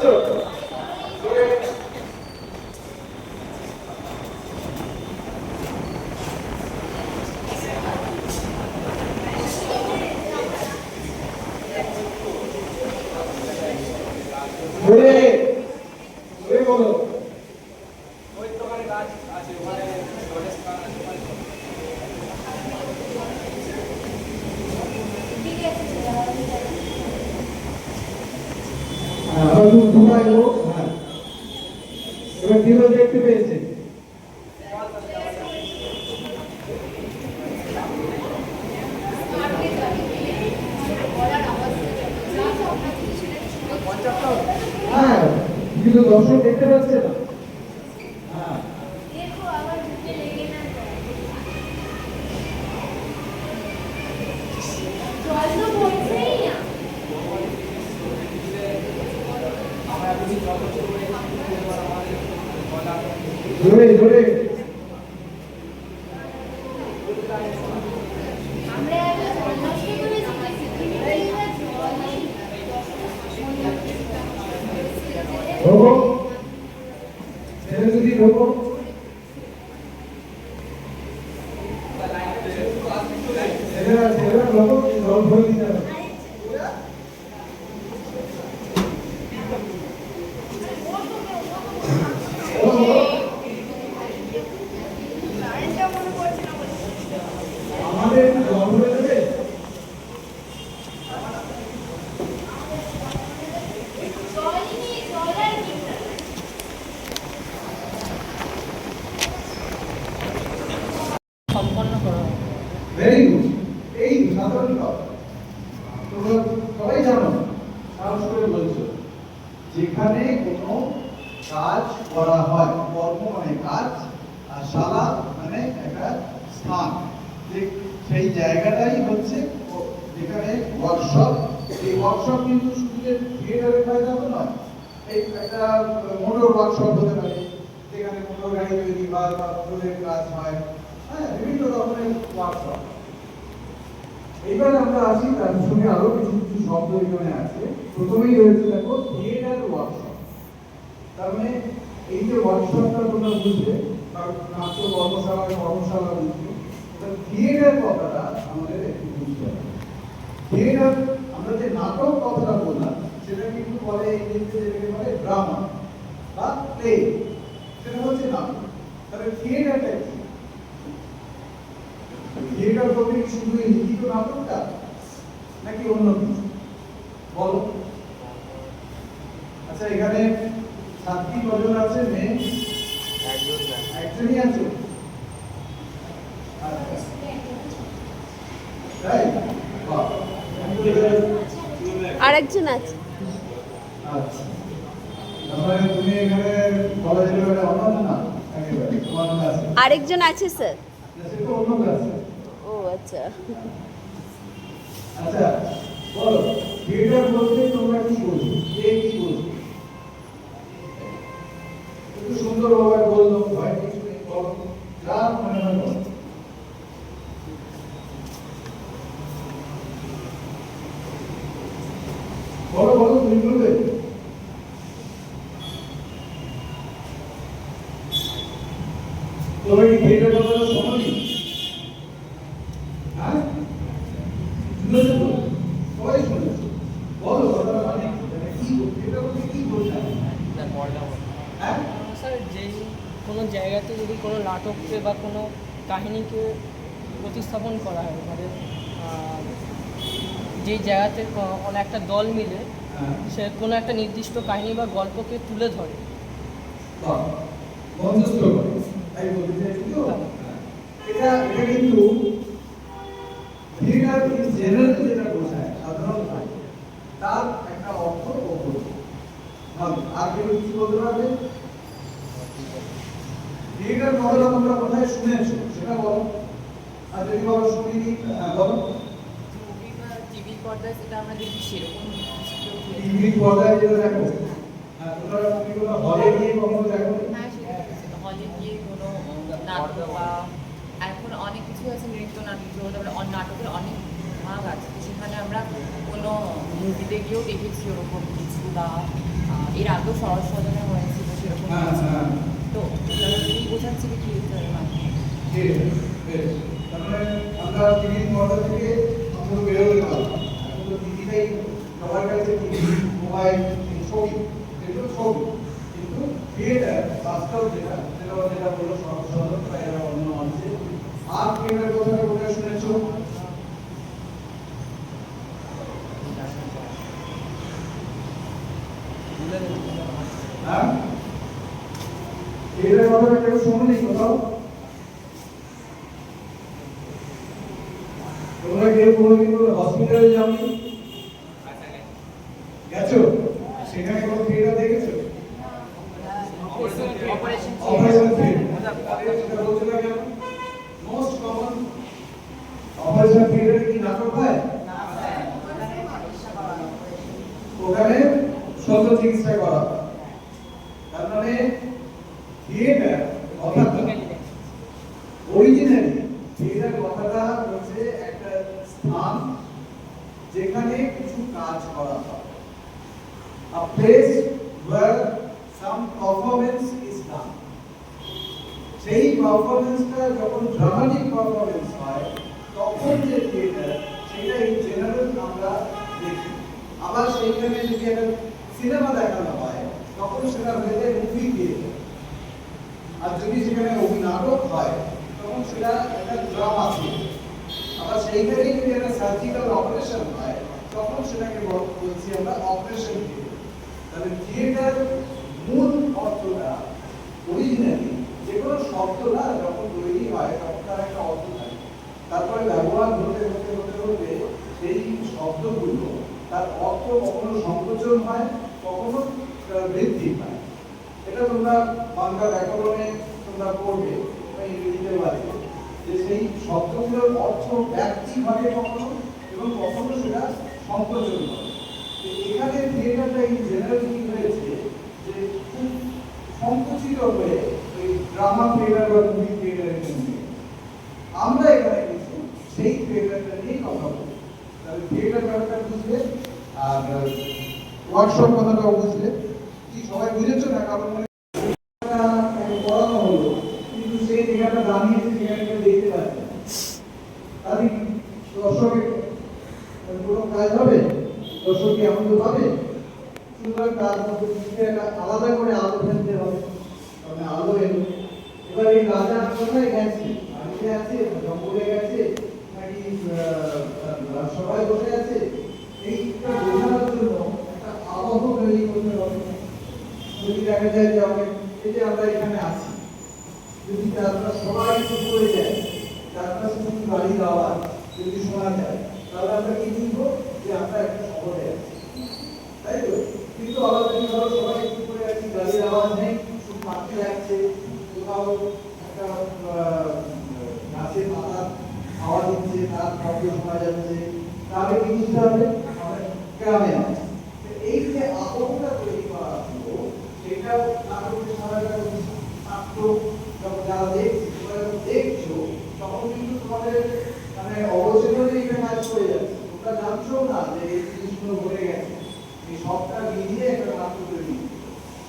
চলো এবার দিনও দেখতে পেয়েছে। হ্যাঁ, কিন্তু দর্শক দেখতে পাচ্ছে না। হ্যাঁ देखो आवाज ढुके लेगे ना জল তো পড়ছেই না জোরে জোরে আমরা এত জল নষ্ট করেছি পৃথিবীতে এবার জল নেই ঢোকো ছেলে যদি ঢোকো ছেলেরা ঢোকো জল ভরে দিতে হবে কারেন্টটা মনে পড়ছে না বলে আমাদের একটু জল ভরে দেবে জলই নেই জল আর কি সম্পন্ন করা হয়। ভেরি গুড এই সাধারণ কথা তোমরা সবাই জানো সাহস করে বলছো যেখানে কোনো কাজ করা হয় কর্ম মানে কাজ আর শালা মানে একটা স্থান যে সেই জায়গাটাই হচ্ছে যেখানে ওয়ার্কশপ এই ওয়ার্কশপ কিন্তু শুধু যে থিয়েটারে হয় তা তো নয় এই একটা মোটর ওয়ার্কশপ হতে পারে যেখানে মোটর গাড়ি তৈরি হয় বা ফুলের কাজ হয় হ্যাঁ বিভিন্ন রকমের ওয়ার্কশপ এবার আমরা আসি তার সঙ্গে আরো কিছু কিছু শব্দ এখানে আছে প্রথমেই রয়েছে দেখো থিয়েটার ওয়ার্কশপ তার মানে এই যে ওয়ার্কশপটা তোমরা বুঝবে বা নাট্য কর্মশালা বুঝবে থিয়েটার কথাটা আমাদের একটু বুঝতে হবে থিয়েটার আমরা যে নাটক কথাটা বললাম সেটা কিন্তু বলে ইংরেজিতে যেটাকে বলে ড্রামা বা প্লে সেটা হচ্ছে নাটক তাহলে থিয়েটারটা কি থিয়েটার বলতে কি শুধু এই লিখিত নাটকটা নাকি অন্য কিছু বলো আচ্ছা এখানে ছাত্রী কজন আছে মেয়ে একজনই আছে তাই বাহ আরেকজন আছে আচ্ছা তাহলে তুমি এখানে কলেজের বেলা অন্য না একেবারে তোমার আছে আরেকজন আছে স্যার সে তো অন্য ক্লাসে ও আচ্ছা আচ্ছা বলো থিয়েটার বলতে তোমরা কি বোঝো কে কি বোঝো একটু সুন্দরভাবে বললো ভয় কিছু নেই বলো যা মনে হয় বলো বলো বলো তুমি বলবে তোমরা কি থিয়েটার কথাটা শোনোনি হ্যাঁ শুনেছো তো সবাই শুনেছো বলো কথাটা মানে কি থিয়েটার বলতে কি বোঝায় হ্যাঁ স্যার যেই কোনো জায়গাতে যদি কোনো নাটককে বা কোনো কাহিনীকে প্রতিস্থাপন করা হয় মানে যেই জায়গাতে কোনো একটা দল মিলে হ্যাঁ সে কোনো একটা নির্দিষ্ট কাহিনী বা গল্পকে তুলে ধরে বাহ মঞ্চস্থ করে তাই বলতে চাইছি তো এটা এটা কিন্তু থিয়েটার ইন জেনারেল যেটা বোঝায় সাধারণত তার একটা অর্থ অপর ভালো আর কেউ কিছু বলতে পারবে থিয়েটার কথাটা তোমরা কোথায় শুনেছো সেটা বলো আর যদি বলো শুনিনি হ্যাঁ বলো টিভি পর্দায় সেটা আমরা দেখি সেরকম টিভি পর্দায় যেটা দেখো হ্যাঁ তোমরা তুমি কোনো হলে গিয়ে কখনো দেখো হ্যাঁ সেটা হলে গিয়ে কোনো নাটক বা এখন অনেক কিছু আছে নৃত্য নাট্য তারপরে নাটকের অনেক ভাগ আছে সেখানে আমরা কোনো মুভিতে গিয়েও দেখেছি ওরকম কিছু বা এর আগেও সরস সজনে হয়েছিল সেরকম হ্যাঁ কিছু হ্যাঁ তো তুমি বোঝাচ্ছি কি থিয়েটারের মাধ্যমে ঠিক আছে বেশ তাহলে আমরা টিভি পর্দা থেকে আমরা বেরোতে পারলাম এখন তো টিভিটাই সবার কাছে টিভি মোবাইল ছবি এগুলো ছবি কিন্তু থিয়েটার বাস্তব যেটা যেটা বললো সরল বা এরা অন্য মঞ্চে আর থিয়েটার কথাটা কোথায় শুনেছো হ্যাঁ থিয়েটার কথাটা কেউ শোনেনি কোথাও তোমরা কেউ কোনোদিন কোনো হসপিটালে যাওনি গেছো সেখানে কোনো থিয়েটার দেখেছো থিয়েটার Practically দেখো। অরিজিনালি থিয়েটার কথাটা হচ্ছে একটা স্থান যেখানে কিছু কাজ করা হয়, a place where some performance is done. সেই পারফরমেন্সটা যখন ড্রামাটিক পারফরমেন্স হয় তখন যে থিয়েটার সেটা ইন জেনারেল আমরা দেখি। আবার সেইখানে যদি একটা সিনেমা দেখানো হয় তখন সেটা হয়ে যায় মুভি থিয়েটার। আর যদি সেখানে নাটক হয় তখন সেটা একটা ড্রামা থিয়েটার। আবার সেইখানে যদি একটা সার্জিক্যাল অপারেশন হয় তখন সেটাকে বলছি আমরা অপারেশন থিয়েটার। তাহলে থিয়েটার মূল অর্থটা অরিজিনালি যে কোনো শব্দটা যখন তৈরি হয় তখন তার একটা অর্থ থাকে, তারপরে ব্যবহার হতে হতে হতে হতে সেই শব্দগুলো তার অর্থ কখনো সংকোচন হয় কখনো বৃদ্ধি পায়। এটা তোমরা বাংলা ব্যাকরণে তোমরা পড়বে বা ইংরেজিতে পারবে যে সেই শব্দগুলোর অর্থ ব্যাপ্তি ঘটে কখনো এবং কখনো সেটা সংকোচন হয়। তো এখানে থিয়েটারটা এই জেনারেলি কি হয়েছে যে খুব সংকুচিত হয়ে এই ড্রামা থিয়েটার বা মুভি থিয়েটারের মধ্যে আমরা এখানে কিছু সেই থিয়েটারটা নিয়ে কথা বলি। তাহলে থিয়েটার ব্যাপারটা বুঝলে আর ওয়ার্কশপ কথাটাও বুঝলে কি সবাই বুঝেছো না? কারণ পড়ানো হলো কিন্তু সেই জায়গাটা দাঁড়িয়েছে সেখানে কেউ দেখতে পাচ্ছে না, তাহলে দর্শকের কোনো কাজ হবে? দর্শক কি আনন্দ পাবে? সুতরাং তার মধ্যে একটা আলাদা করে আলো ফেলতে হবে, মানে আলো এলো। এবার এই রাজা কোথায় গেছে? বাড়িতে আছে, জঙ্গলে গেছে, নাকি সবাই বসে আছে? এইটা বোঝানোর জন্য একটা আবহ তৈরি করতে হবে। যদি দেখা যায় যে অনেক এই যে আমরা এখানে আছি, যদি তারা সবাই চুপ করে যায়, চারপাশে শুধু গাড়ির আওয়াজ যদি শোনা যায়, তাহলে আমরা কি বুঝবো যে আমরা একটা শহরে আছি, তাই তো? কিন্তু আবার যদি ধরো সবাই চুপ করে আছি, গাড়ির আওয়াজ নেই, শুধু পাখি লাগছে, কোথাও একটা গাছের পাতা হাওয়া দিচ্ছে, তার শব্দ শোনা যাচ্ছে, তাহলে কি বুঝতে হবে আমরা গ্রামে আছি। এই যে আবহটা তৈরি করা হলো সেটাও নাটকের সহায়তা করছে। ছাত্র যখন যারা দেখছে তোমরা যখন দেখছো তখন কিন্তু তোমাদের মানে অবচেতনই এটা কাজ করে যাচ্ছে, তোমরা জানছো না যে এই জিনিসগুলো ঘটে গেছে। এই সবটা মিলিয়ে একটা নাটক তৈরি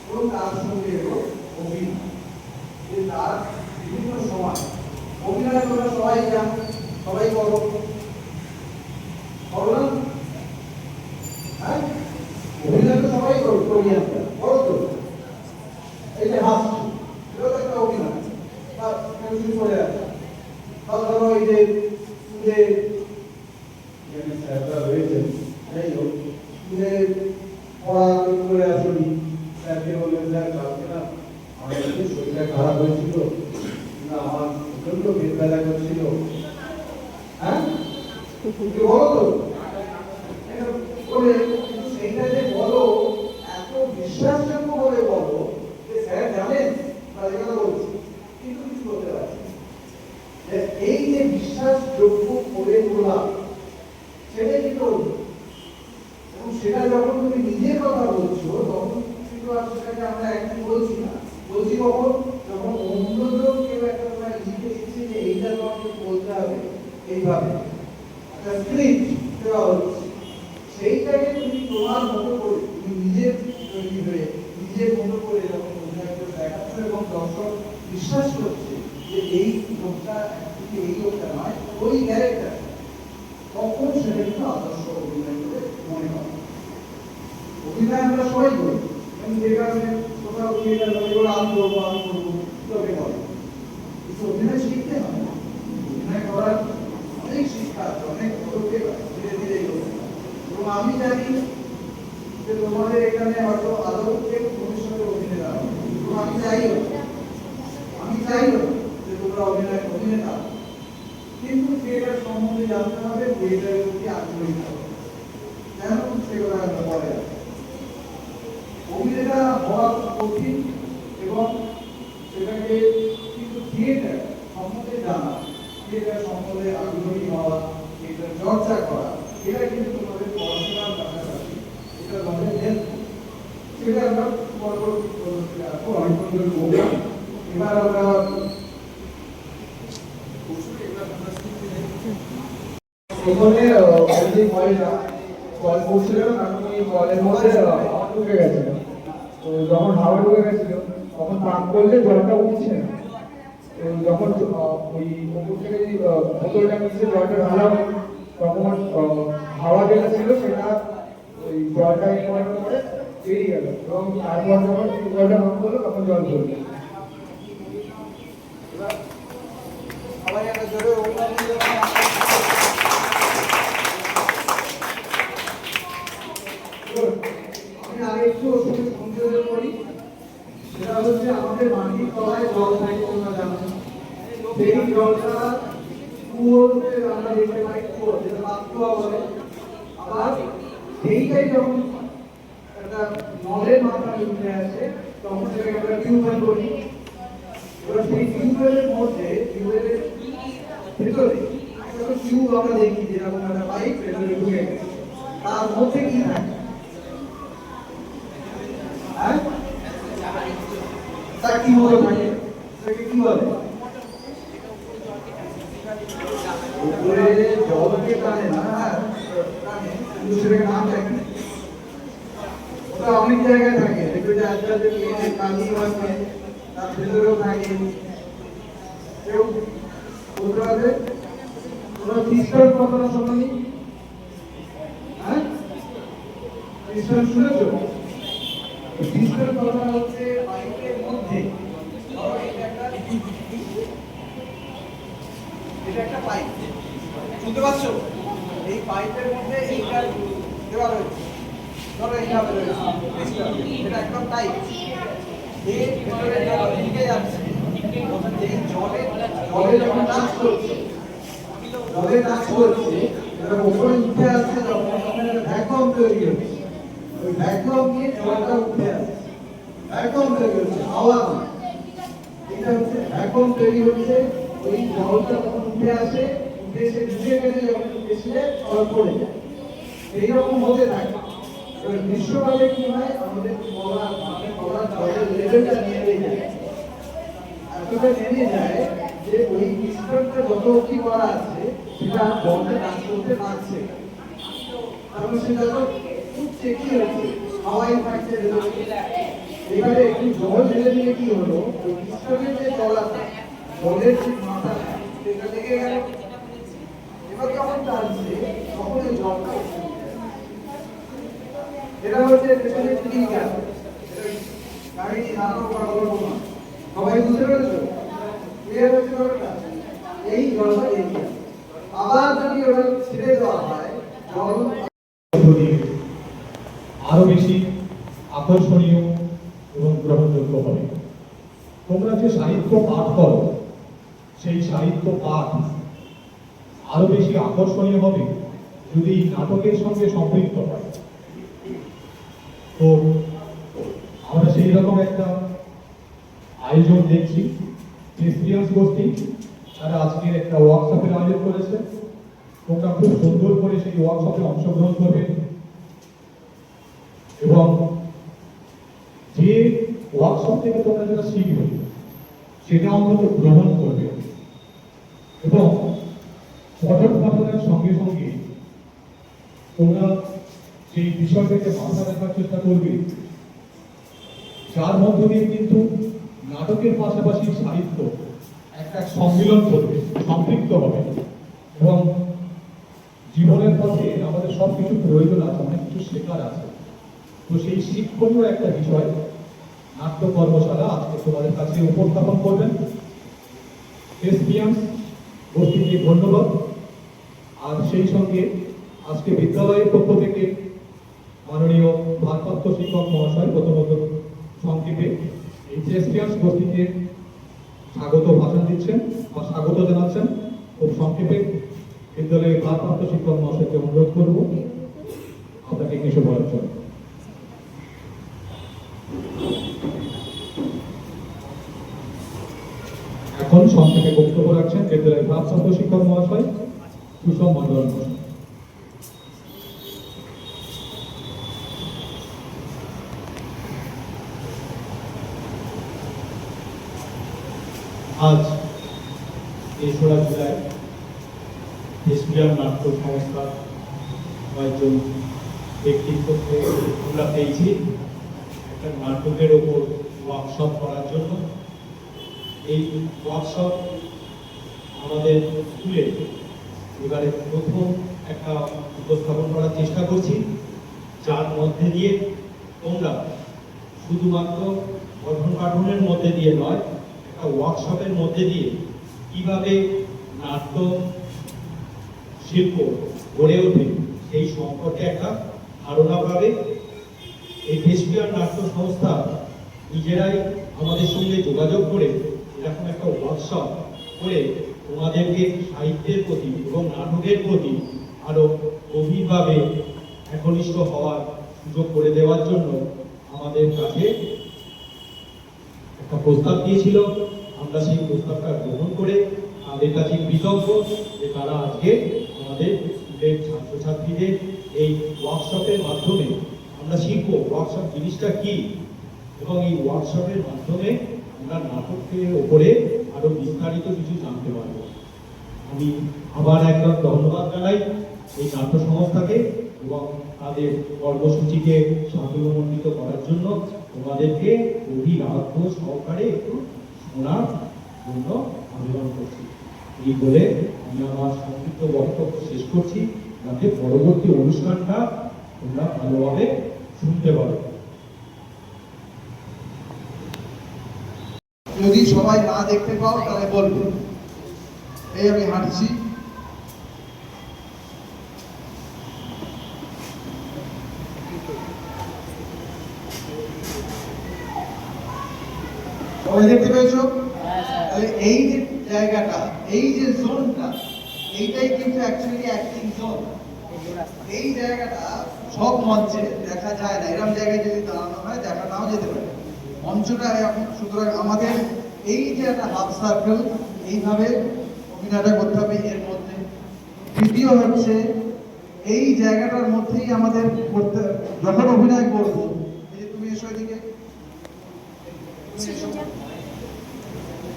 এবং তার সঙ্গে এলো অভিনয়। যে তার বিভিন্ন সময় অভিনয় তোমরা সবাই জানো, সবাই করো, করো না? হ্যাঁ, অভিনয় তো সবাই করি আমরা, করো তো। এই যে হাসছি এটাও তো একটা অভিনয়, বা কেউ শুরু করে আছে, বা ধরো এই যে স্কুলে স্যাররা রয়েছেন, যাই হোক স্কুলে পড়া করে আসনি, স্যারকে বললেন স্যার কালকে না আমার একটু শরীরটা খারাপ হয়েছিল, না আমার প্রচন্ড পেট ব্যথা করছিল। হ্যাঁ, বলো তো বলে, কিন্তু সেইটা যে বলো এত বিশ্বাসযোগ্য ভাবে বলো যে স্যার জানেন তাদের কথা বলছি, কিন্তু কিছু বলতে পারছি না। এই যে বিশ্বাসযোগ্য করে তোলা সেটাই কিন্তু, এবং সেটা যখন তুমি নিজের কথা বলছো তখন কিন্তু আর সেটাকে আমরা একদিন বলছি না, বলছি কখন? যখন অন্যজন কেউ একটা তোমার লিখে দিচ্ছে যে এইটা তোমাকে বলতে হবে এইভাবে, একটা স্ক্রিপ্ট দেওয়া হচ্ছে, সেইটাকে তুমি তোমার মতো করে তুমি নিজের তৈরি হয়ে নিজের মতো করে যখন অভিনয় করে দেখাচ্ছ এবং দর্শক বিশ্বাস করছে যে এই লোকটা একদিকে এই লোকটা নয় ওই ক্যারেক্টার, তখন সেটা কিন্তু আদর্শ অভিনয় বলে মনে হয়। অভিনয় আমরা সবাই করি, এবং যে কারণে কোথাও থিয়েটার আমি করবো লোকে বলে, কিন্তু অভিনয় শিখতে হয় না। অভিনয় করার অনেক শিক্ষা আছে, অনেক পদক্ষেপ আছে, ধীরে ধীরে এগোতে হয়। এবং আমি জানি যে তোমাদের এখানে হয়তো আদৌ কেউ ভবিষ্যতে অভিনেতা হবে, এবং আমি চাইও যে তোমরা অভিনেতা, কিন্তু থিয়েটার সম্বন্ধে জানতে হবে, থিয়েটারের প্রতি আগ্রহী হবে, কেন সেগুলো আমরা পরে আছে। অভিনেতা হওয়া কঠিন এবং সেটাকে কিন্তু থিয়েটার সম্বন্ধে জানা, থিয়েটার সম্বন্ধে আগ্রহী হওয়া, থিয়েটার চর্চা করা, এটা কিন্তু তোমাদের পড়াশোনার পাশাপাশি এটা তোমাদের হেল্প, সেটা আমরা পরবর্তী অনেক প্রতিযোগিতা করলাম। এবার আমরা এখানে যে কলটা কল করছিল কারণ ওই কলের মধ্যে হাওয়া ঢুকে গেছিল। তো যখন হাওয়া ঢুকে গেছিল তখন পাম্প করলে জলটা উঠছে না। তো যখন ওই উপর থেকে বোতলটা নিচে জলটা ঢালা তখন হাওয়া যেটা ছিল সেটা ওই জলটা করার পরে বেরিয়ে গেল এবং তারপর যখন জলটা বন্ধ করলো তখন জল পড়লো। সবাই একটা জোরে আমি আরেকটু সংযোজন করি, সেটা হচ্ছে আমাদের মাটির তলায় জল থাকে তোমরা জানো। সেই জলটা কুয়োতে আমরা দেখতে পাই, কুয়ো যেটা পাতকুয়া বলে। আবার সেইটাই যখন একটা নলের মাধ্যমে উঠে আসে তখন সেটাকে আমরা টিউবওয়েল বলি। এবার সেই টিউবওয়েলের মধ্যে টিউবওয়েলের ভেতরে একটা টিউব আমরা দেখি যেরকম একটা পাইপ ভেতরে ঢুকে গেছে, তার মধ্যে কি থাকে? হ্যাঁ, তার কি মতো থাকে? সেটাকে কি বলে? উপরে জলকে টানে না, টানে, কিন্তু সেটাকে নাম থাকে না। ওটা অনেক জায়গায় থাকে, দেখবে যে আজকাল যে মেয়েদের কালি আছে তার ভেতরেও থাকে। কেউ বলতে পারবে ওরা খ্রিস্টান কথাটা শোনি? হ্যাঁ, খ্রিস্টান শুনেছো? খ্রিস্টান কথা হচ্ছে পাইপের মধ্যে, এটা একটা পাইপ, শুনতে পাচ্ছ? এই পাইপের মধ্যে এইটা দেওয়া রয়েছে, ধরো এইভাবে রয়েছে, এটা একদম টাইট। এর ভেতরে জল ঢুকে যাচ্ছে, এই জলে যখন টাচ করছে, জলে টাচ করছে, এটা উপরে উঠে আসছে যখন ওখানে ভ্যাকুয়াম তৈরি হচ্ছে, ওই ভ্যাকুয়াম নিয়ে জলটা উঠে আসছে, ভ্যাকুয়াম তৈরি হচ্ছে, হাওয়া না। এটা হচ্ছে ভ্যাকুয়াম তৈরি হচ্ছে, ওই জলটা যখন উঠে আসে, উঠে এসে ঢুকে গেলে যখন এসে জল পড়ে যায়, এইরকম হতে থাকে। এবার গ্রীষ্মকালে কি হয়, আমাদের গলার জলের লেভেলটা নেমে যায়, এতটা নেমে যায় যে ওই মিশ্রণটা যত অবধি করা আছে সেটা জলটা কাজ করতে পারছে, কারণ সেটা তো উঠছে, কি হচ্ছে, হাওয়াই থাকছে ভেতরে। এবারে একটু জল ঢেলে দিয়ে কি হলো, ওই মিশ্রণের যে জলাটা, জলের যে মাথা সেটা লেগে গেল। এবার যখন টানছে তখন ওই জলটা উঠছে। এটা হচ্ছে পেছনে টিকিট গাছ, গাড়ি নাটক করা বলবো না, সবাই বুঝতে পেরেছো? ক্লিয়ার হচ্ছে ব্যাপারটা? এই জলটা এগিয়ে আবার যদি ওটা ছেড়ে দেওয়া হয়, জল আরো বেশি আকর্ষণীয় এবং গ্রহণযোগ্য হবে। তোমরা যে সাহিত্য পাঠ করো সেই সাহিত্য পাঠ আরো বেশি আকর্ষণীয় হবে যদি নাটকের সঙ্গে সম্পৃক্ত হয়। তো আমরা সেই রকম একটা আয়োজন দেখছি। ক্রিস্টিয়ান্স গোষ্ঠী তারা আজকের একটা ওয়ার্কশপের আয়োজন করেছে। তোমরা খুব সুন্দর করে সেই ওয়ার্কশপে অংশগ্রহণ করবে এবং যে ওয়ার্কশপ থেকে তোমরা যেটা শিখবে সেটা অন্তত গ্রহণ করবে এবং পঠন পাঠনের সঙ্গে সঙ্গে তোমরা সেই বিষয়টাকে মাথায় রাখার চেষ্টা করবে, যার মধ্য দিয়ে কিন্তু নাটকের পাশাপাশি সাহিত্য একটা সম্মিলন করবে, সম্পৃক্ত হবে এবং জীবনের পথে আমাদের সব কিছু প্রয়োজন আছে, অনেক কিছু শেখার আছে। তো সেই শিক্ষণীয় একটা বিষয় নাট্য কর্মশালা আজকে তোমাদের কাছে উপস্থাপন করবেন এসপিএমস গোষ্ঠীকে ধন্যবাদ। আর সেই সঙ্গে আজকে বিদ্যালয়ের পক্ষ থেকে মাননীয় ভারপ্রাপ্ত শিক্ষক মহাশয় প্রথমত সংক্ষেপে এই এসপিএমস গোষ্ঠীকে স্বাগত ভাষণ দিচ্ছেন বা স্বাগত জানাচ্ছেন। খুব সংক্ষেপে বিদ্যালয়ের ভারপ্রাপ্ত শিক্ষক মহাশয়কে অনুরোধ করব আপনাকে কিছু বলার জন্য। এখন সংক্ষেপে বক্তব্য রাখছেন বিদ্যালয়ের ভারপ্রাপ্ত শিক্ষক মহাশয় সুষম মন্ডল মহাশয়। আজ ৩রা জুলাই এসবিএম নাট্য সংস্থার কয়েকজন ব্যক্তিত্বকে আমরা পেয়েছি একটা নাটকের ওপর ওয়ার্কশপ করার জন্য। এই ওয়ার্কশপ আমাদের স্কুলে এবারে প্রথম একটা উপস্থাপন করার চেষ্টা করছি, যার মধ্যে দিয়ে তোমরা শুধুমাত্র পঠন পাঠনের মধ্যে দিয়ে নয়, একটা ওয়ার্কশপের মধ্যে দিয়ে কিভাবে নাট্য শিল্প গড়ে ওঠে সেই সম্পর্কে একটা ধারণা পাবে। এই এসবিএম নাট্য সংস্থা নিজেরাই আমাদের সঙ্গে যোগাযোগ করে এরকম একটা ওয়ার্কশপ করে তোমাদেরকে সাহিত্যের প্রতি এবং নাটকের প্রতি আরো গভীরভাবে একনিষ্ঠ হওয়ার সুযোগ করে দেওয়ার জন্য আমাদের কাছে একটা প্রস্তাব দিয়েছিল। আমরা সেই প্রস্তাবটা গ্রহণ করে তাদের কাছে কৃতজ্ঞ যে তারা আজকে আমাদের স্কুলের ছাত্রছাত্রীদের এই ওয়ার্কশপের মাধ্যমে আমরা শিখব ওয়ার্কশপ জিনিসটা কি, এবং এই ওয়ার্কশপের মাধ্যমে আমরা নাটকের ওপরে আরো বিস্তারিত কিছু জানতে পারব। আমি আবার একবার ধন্যবাদ জানাই এই নাট্য সংস্থাকে এবং তাদের কর্মসূচিকে সাফল্যমণ্ডিত করার জন্য তোমাদেরকে গভীর আগ্রহ সহকারে একটু শোনার জন্য আবেদন করছি। এই বলে আমি আমার সংক্ষিপ্ত বক্তব্য শেষ করছি, যাতে পরবর্তী অনুষ্ঠানটা তোমরা ভালোভাবে শুনতে পারো। যদি সবাই না দেখতে পাও তাহলে বলবে। এই আমি হাঁটছি, সবাই দেখতে পেয়েছো? তাহলে এই যে জায়গাটা, এই যে জোনটা, এইটাই কিন্তু অ্যাকচুয়ালি অ্যাক্টিং জোন। এই জায়গাটা সব মঞ্চে দেখা যায় না, এরকম জায়গায় যদি দাঁড়ানো হয় দেখা নাও যেতে পারে। মঞ্চটা এখন, সুতরাং আমাদের এই যে একটা হাফ সার্কেল, এইভাবে অভিনয়টা করতে হবে এর মধ্যে। দ্বিতীয় হচ্ছে এই জায়গাটার মধ্যেই আমাদের করতে, যখন অভিনয় করবো, এই যে তুমি এসো এদিকে, তুমি এসো,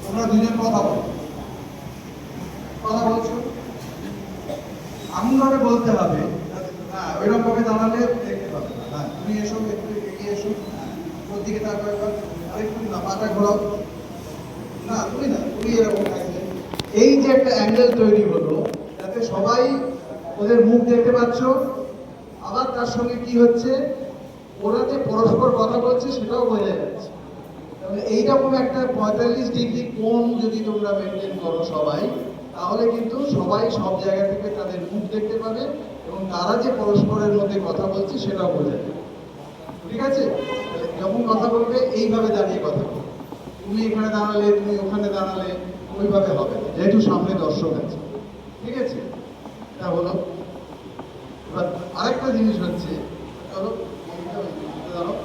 তোমরা দুজন কথা বলো, কথা বলছো এমন ভাবে বলতে হবে, হ্যাঁ ওইরকম ভাবে দাঁড়ালে দেখতে পাবে না। হ্যাঁ তুমি এসো, একটু এগিয়ে এসো, ওর দিকে তাকাও একবার, আরেকটু না পাটা ঘোরাও, না তুমি না, তুমি এরকম থাকলে এই যে একটা অ্যাঙ্গেল তৈরি হলো, যাতে সবাই ওদের মুখ দেখতে পাচ্ছ, আবার তার সঙ্গে কি হচ্ছে, ওরা যে পরস্পর কথা বলছে সেটাও বোঝা যাচ্ছে। তাহলে এইরকম একটা 45 ডিগ্রি কোণ যদি তোমরা মেনটেন করো সবাই, তাহলে কিন্তু সবাই সব জায়গা থেকে তাদের মুখ দেখতে পাবে এবং তারা যে পরস্পরের মধ্যে কথা বলছে সেটাও বোঝা যাবে। ঠিক আছে? যখন কথা বলবে এইভাবে দাঁড়িয়ে কথা বলবে, তুমি এখানে দাঁড়ালে, তুমি ওখানে দাঁড়ালে ওইভাবে হবে না, যেহেতু সামনে দর্শক আছে। ঠিক আছে? এটা হলো। এবার আরেকটা জিনিস হচ্ছে, চলো দাঁড়াও,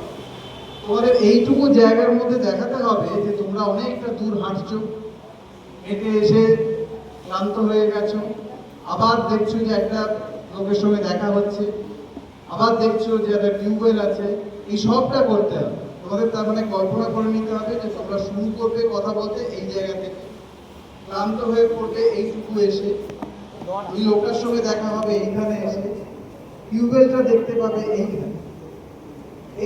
তোমাদের এইটুকু জায়গার মধ্যে দেখাতে হবে যে তোমরা অনেকটা দূর হাঁটছো, হেঁটে এসে ক্লান্ত হয়ে গেছো, আবার দেখছো যে একটা লোকের সঙ্গে দেখা হচ্ছে, আবার দেখছো যে একটা টিউবওয়েল আছে, এই সবটা করতে হবে তোমাদের। তার মানে কল্পনা করে নিতে হবে যে তোমরা শুরু করবে কথা বলতে এই জায়গা থেকে, ক্লান্ত হয়ে পড়বে এইটুকু এসে, ওই লোকটার সঙ্গে দেখা হবে এইখানে এসে, টিউবওয়েলটা দেখতে পাবে এইখানে,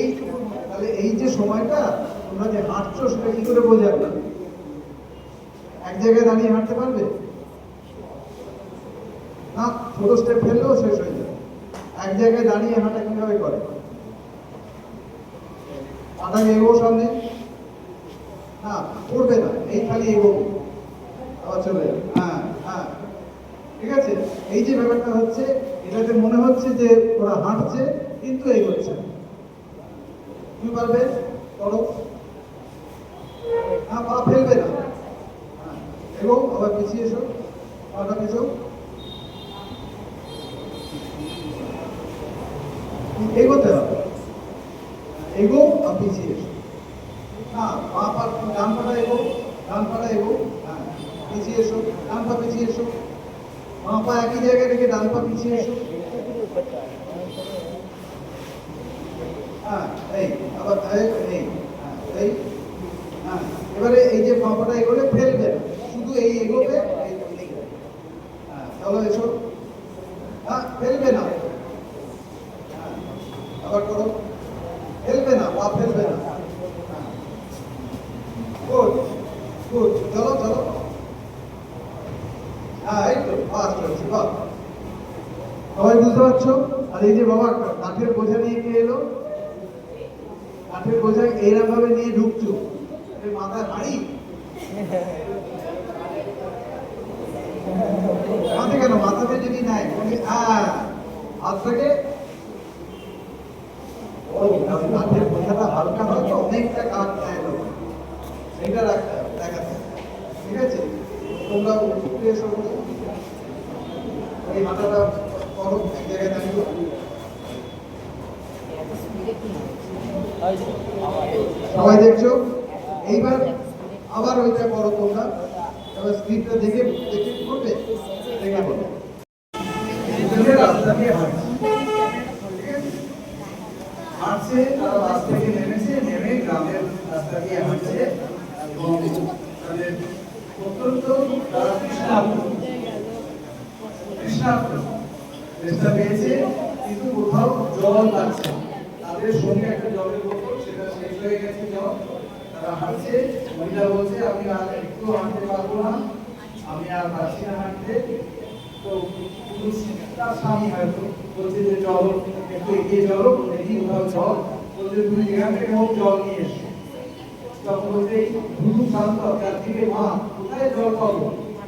এইটুকু। তাহলে এই যে সময়টা তোমরা যে হাঁটছো সেটা কি করে বোঝাবে? এক জায়গায় দাঁড়িয়ে হাঁটতে পারবে না, ছোট স্টেপ ফেললেও শেষ হয়ে যাবে। এক জায়গায় দাঁড়িয়ে হাঁটা কিভাবে করে? পাটাকে এগো সামনে, না পড়বে না, এই খালি এগো, আবার চলে যাবে। হ্যাঁ হ্যাঁ, ঠিক আছে? এই যে ব্যাপারটা হচ্ছে, এটাতে মনে হচ্ছে যে ওরা হাঁটছে কিন্তু এগোচ্ছে। তুমি পারবে? করো। হ্যাঁ, পা ফেলবে না, এবং আবার পিছিয়ে এসো, পাটা পিছু, এগোতে হবে, এগো আর পিছিয়ে এসো। হ্যাঁ, পা পা ডান পাটা এগো, ডান পাটা এগো, হ্যাঁ পিছিয়ে এসো, ডান পা পিছিয়ে এসো, পা পা একই জায়গায় রেখে ডান পা পিছিয়ে এসো। হ্যাঁ এই আবার এই, হ্যাঁ এই, হ্যাঁ এবারে এই যে পা পাটা এগোলে ফেলবে না, শুধু এই এগোবে, চলো এসো, হ্যাঁ ফেলবে না, আবার করো, ফেলবে না, পা ফেলবে না, গুড গুড, চলো চলো, হ্যাঁ এই তো ফাস্ট হচ্ছে, বাহ, সবাই বুঝতে পারছো? আর এই যে বাবা কাঠের বোঝা নিয়ে কে এলো, কাঠের বোঝা এইরকম ভাবে নিয়ে ঢুকছো, মাথায় হাঁড়ি মাথা কেন, মাথাতে যদি নাই হাতটাকে কাঠের বোঝাটা হালকা হয় তো অনেকটা কাঠ নেয় লোক, সেটা রাখতে হবে, দেখাতে হবে, ঠিক আছে? তোমরা উঠে এসো, এই মাথাটা করো এক জায়গায় দাঁড়িয়ে, সবাই দেখছো? এইবার আবার ওইটা করো তোমরা, এবার স্ক্রিপ্টটা দেখে দেখে করবে, দেখে বলো রাস্তা দিয়ে হাঁটছে, তারা বাস থেকে নেমেছে, নেমে গ্রামের রাস্তা দিয়ে হাঁটছে এবং তাদের অত্যন্ত তারা তৃষ্ণার্ত চেষ্টা পেয়েছে, কিন্তু কোথাও জল পাচ্ছে, তাদের সঙ্গে একটা জলের বোতল, সেটা শেষ হয়ে গেছে জল, তারা হাঁটছে, মহিলা বলছে আমি আর একটু হাঁটতে পারবো না, আমি আর পারছি না হাঁটতে, তো পুরুষ তার স্বামী হয়তো বলছে যে চলো একটু এগিয়ে চলো, দেখি কোথাও জল, বলছে তুমি এখান থেকে হোক জল নিয়ে এসো, তখন বলছে শুধু শান্ত চারদিকে মা, কোথায় জল পাবো,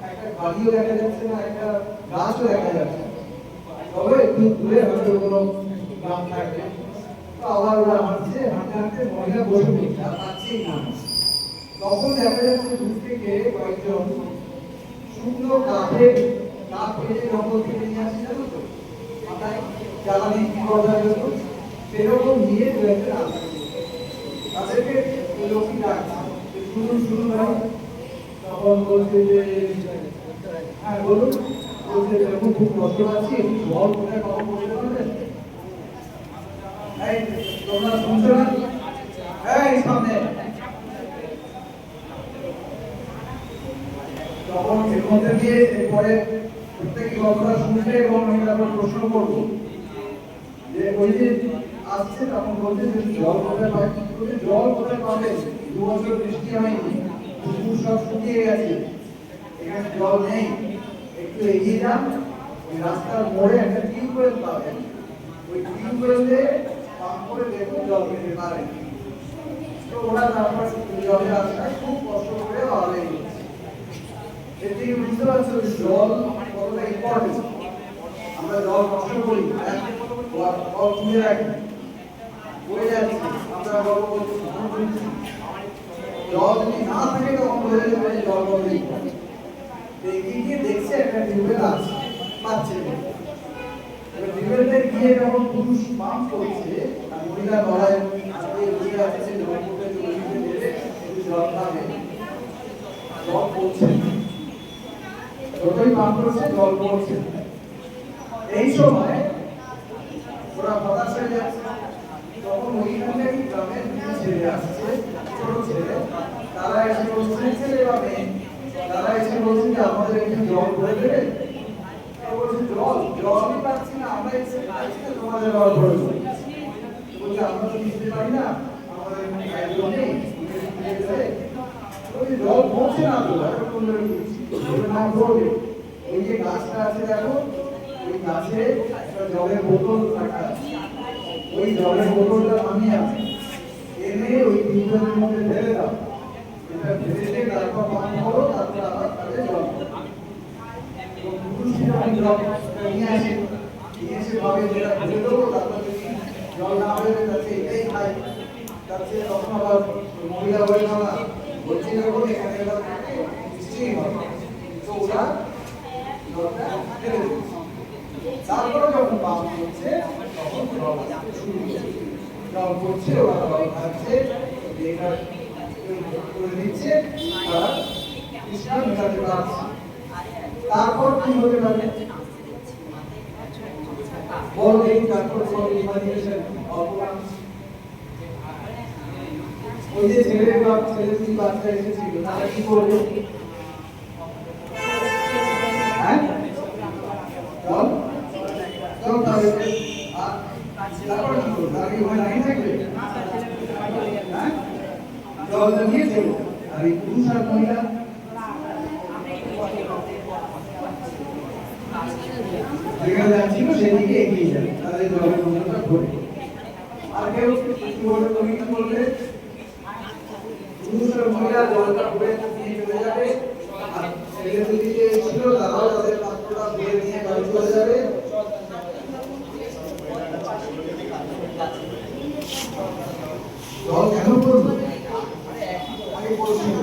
একটা বাড়িও দেখা যাচ্ছে না, একটা গাছও দেখা যাচ্ছে, তবে একটু দূরে হয়তো কোনো গ্রাম থাকবে, তো আবার ওরা হাঁটছে, হাঁটতে হাঁটতে মহিলা বসে পড়ছে, আর পাচ্ছেই না, তখন দেখা যাচ্ছে দূর থেকে কয়েকজন শুকনো কাঠের কাঠ কেটে জঙ্গল থেকে নিয়ে আসে, জানো তো মাথায় জ্বালানি করার জন্য, সেরকম নিয়ে দু একটা আসে, তাদেরকে ওই লোকই ডাকছে, শুনুন শুনুন ভাই, তখন বলছে যে হ্যাঁ বলুন, বলছে এরকম খুব কষ্ট পাচ্ছি, জল কোথায় কখন বলতে পারবেন? এই তোমরা শুনছো না? এই সামনে, তখন এর মধ্যে দিয়ে এরপরে প্রত্যেকে কথাটা শুনবে এবং আমি তারপর প্রশ্ন করবো যে ওই যে আসছে, তখন বলছে যে জল কোথায় পাবে, জল কোথায় পাবে, 2 বছর বৃষ্টি হয়নি, পুকুর সব শুকিয়ে গেছে, এখানে জল নেই, একটু এগিয়ে যান, ওই রাস্তার মোড়ে একটা টিউবওয়েল পাবেন, ওই টিউবওয়েলে পাম্প করে দেখুন জল পেতে পারেন, তো ওরা তারপর জলের আশায় খুব কষ্ট করে আলাদা করছে, এর থেকে বুঝতে পারছো যে জল কতটা ইম্পর্টেন্ট, আমরা জল নষ্ট করি, জল তুলে রাখি, পড়ে যাচ্ছে, আমরা গল্প করছি, জল যদি না থাকে তখন বোঝা যাবে যে জল কত ইম্পর্টেন্ট, এগিয়ে গিয়ে দেখছে একটা টিউবওয়েল আছে, পাচ্ছে না, এবার টিউবওয়েলটা গিয়ে যখন পুরুষ পাম্প করছে, আর মহিলা গলায় আজকে বসে আছে, জল করতে দেবে, একটু জল খাবে, জল পড়ছে না, যতই পাম্প করছে জল পড়ছে, এই সময় ওরা হতাশ হয়ে যাচ্ছে, তখন ওইখান থেকে গ্রামের কিছু ছেলে আসছে, ছোট ছেলে, তারা এসে বলছে, ছেলে বা মেয়ে, তারা এসে বলছে যে আমাদের একটু জল ভরে দেবে, বলছে জল জলই পাচ্ছি না, আমরা এসে পাচ্ছি না, তোমাদের জল ভরে দেবে, বলছে আমরা তো দিতে পারি না, আমাদের একজন নেই, জল পড়ছে না, তো না পড়বে, ওই যে গাছটা আছে দেখো, ওই গাছে একটা জলের বোতল রাখা আছে, ওই জলের বোতলটা নামিয়ে আছে, এনে ওই টিউবওয়েলের মধ্যে ঢেলে দাও, এটা ঢেলে তারপর পানি করো, তারপর আবার তাদের জল এবং পুরুষটি যখন জলটা নিয়ে আসে, নিয়ে এসে ভাবে যেটা ঢেলে দেবো, তারপর যদি জল না বেরোবে তাতে এটাই খায়, তাতে তখন আবার মহিলা বলে না বলছি যখন এখানে এবার থাকে নিশ্চয়ই হবে, তো ওরা জলটা ঢেলে দিচ্ছে, তারপরে যখন পাম্প করছে তখন জল আসতে শুরু করছে, জল পড়ছে, ওরা জল খাচ্ছে, এটা করে দিচ্ছে, তারা তৃষ্ণা মেটাতে পারছে, তারপর কি হতে পারে বল দেখি, তারপর ইমাজিনেশন অপমান, ওই যে ছেলে বা ছেলে কি বাচ্চা এসেছিল, তারা কি করবে, জল জল তাহলে আর তারপর কি করবে? আর কি ওখানে দাঁড়িয়ে থাকবে? হ্যাঁ? জলটা নিয়ে চলবে। আর এই পুরুষ আর মহিলা যেখানে যাচ্ছিল সেদিকে এগিয়ে যাবে, তাদের জলের বোতলটা ভরে। আর কেউ কি বলবে? তুমি কি বলবে? পুরুষ আর মহিলা জলটা ভরে নিয়ে চলে যাবে, আর ছেলে দুদিকে ছিল তারাও তাদের পাত্রটা ভরে নিয়ে বাড়ি চলে যাবে। জল কেন পড়বে? আগে পড়ছিল।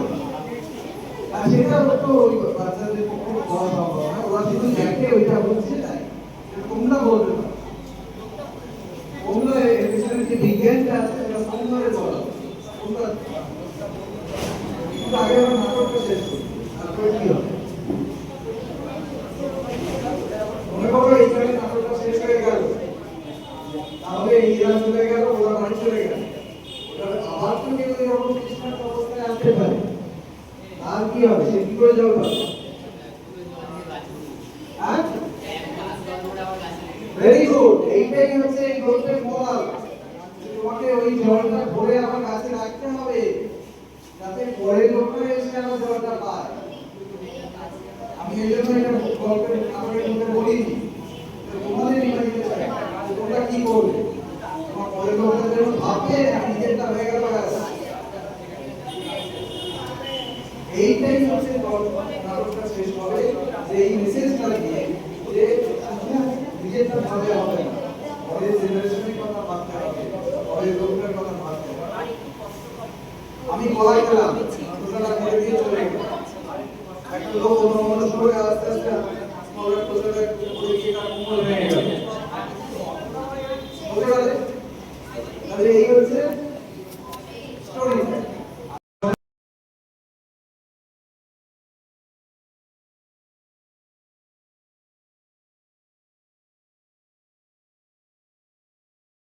আর সেটা তো ওই বাচ্চাদের পক্ষে বলা সম্ভব না, ওরা শুধু দেখে ওইটা হচ্ছে তাই। তোমরা বলবে না, তোমরা এর পিছনে যে বিজ্ঞানটা আছে সেটা সুন্দরে বলো। তোমরা আগে আমরা নাটকটা শেষ করি, তারপরে কি হবে? মনে করো এইখানে নাটকটা শেষ হয়ে গেল, তাহলে এরা চলে গেল, ওরা বাড়ি চলে গেল, আবার তো কেউ এরকম তৃষ্ণার্ত অবস্থায় আসতে পারে, আর কি হবে? সে কি করে জল পাবে? হ্যাঁ, ভেরি গুড। এইটাই হচ্ছে এই গল্পের মোরাল। তোমাকে ওই জলটা ভরে আমার কাছে রাখতে হবে, যাতে পরের লোকটা এসে আমার জলটা পায়। আমি এই জন্য এটা গল্পের আমাকে মধ্যে বলিনি, তোমাদের ইমাজিনেশন তোমরা কি করবে? তোমার পরের লোকটা যেন ভাববে আমি নিজেরটা হয়ে গেল। এইটাই হচ্ছে নাটকটা শেষ হবে, যে এই মেসেজটা দিয়ে যে নিজেরটা ভাবে হবে না, পরের জেনারেশনের কথা ভাবতে হবে, পরের লোকটার কথা ভাবতে হবে। আমি বলাই গেলাম, ঘোষণা করে দিয়ে চলে গেল। একটা লোক অন্য মানুষ করে আস্তে আস্তে করে গিয়ে তার কোমল হয়ে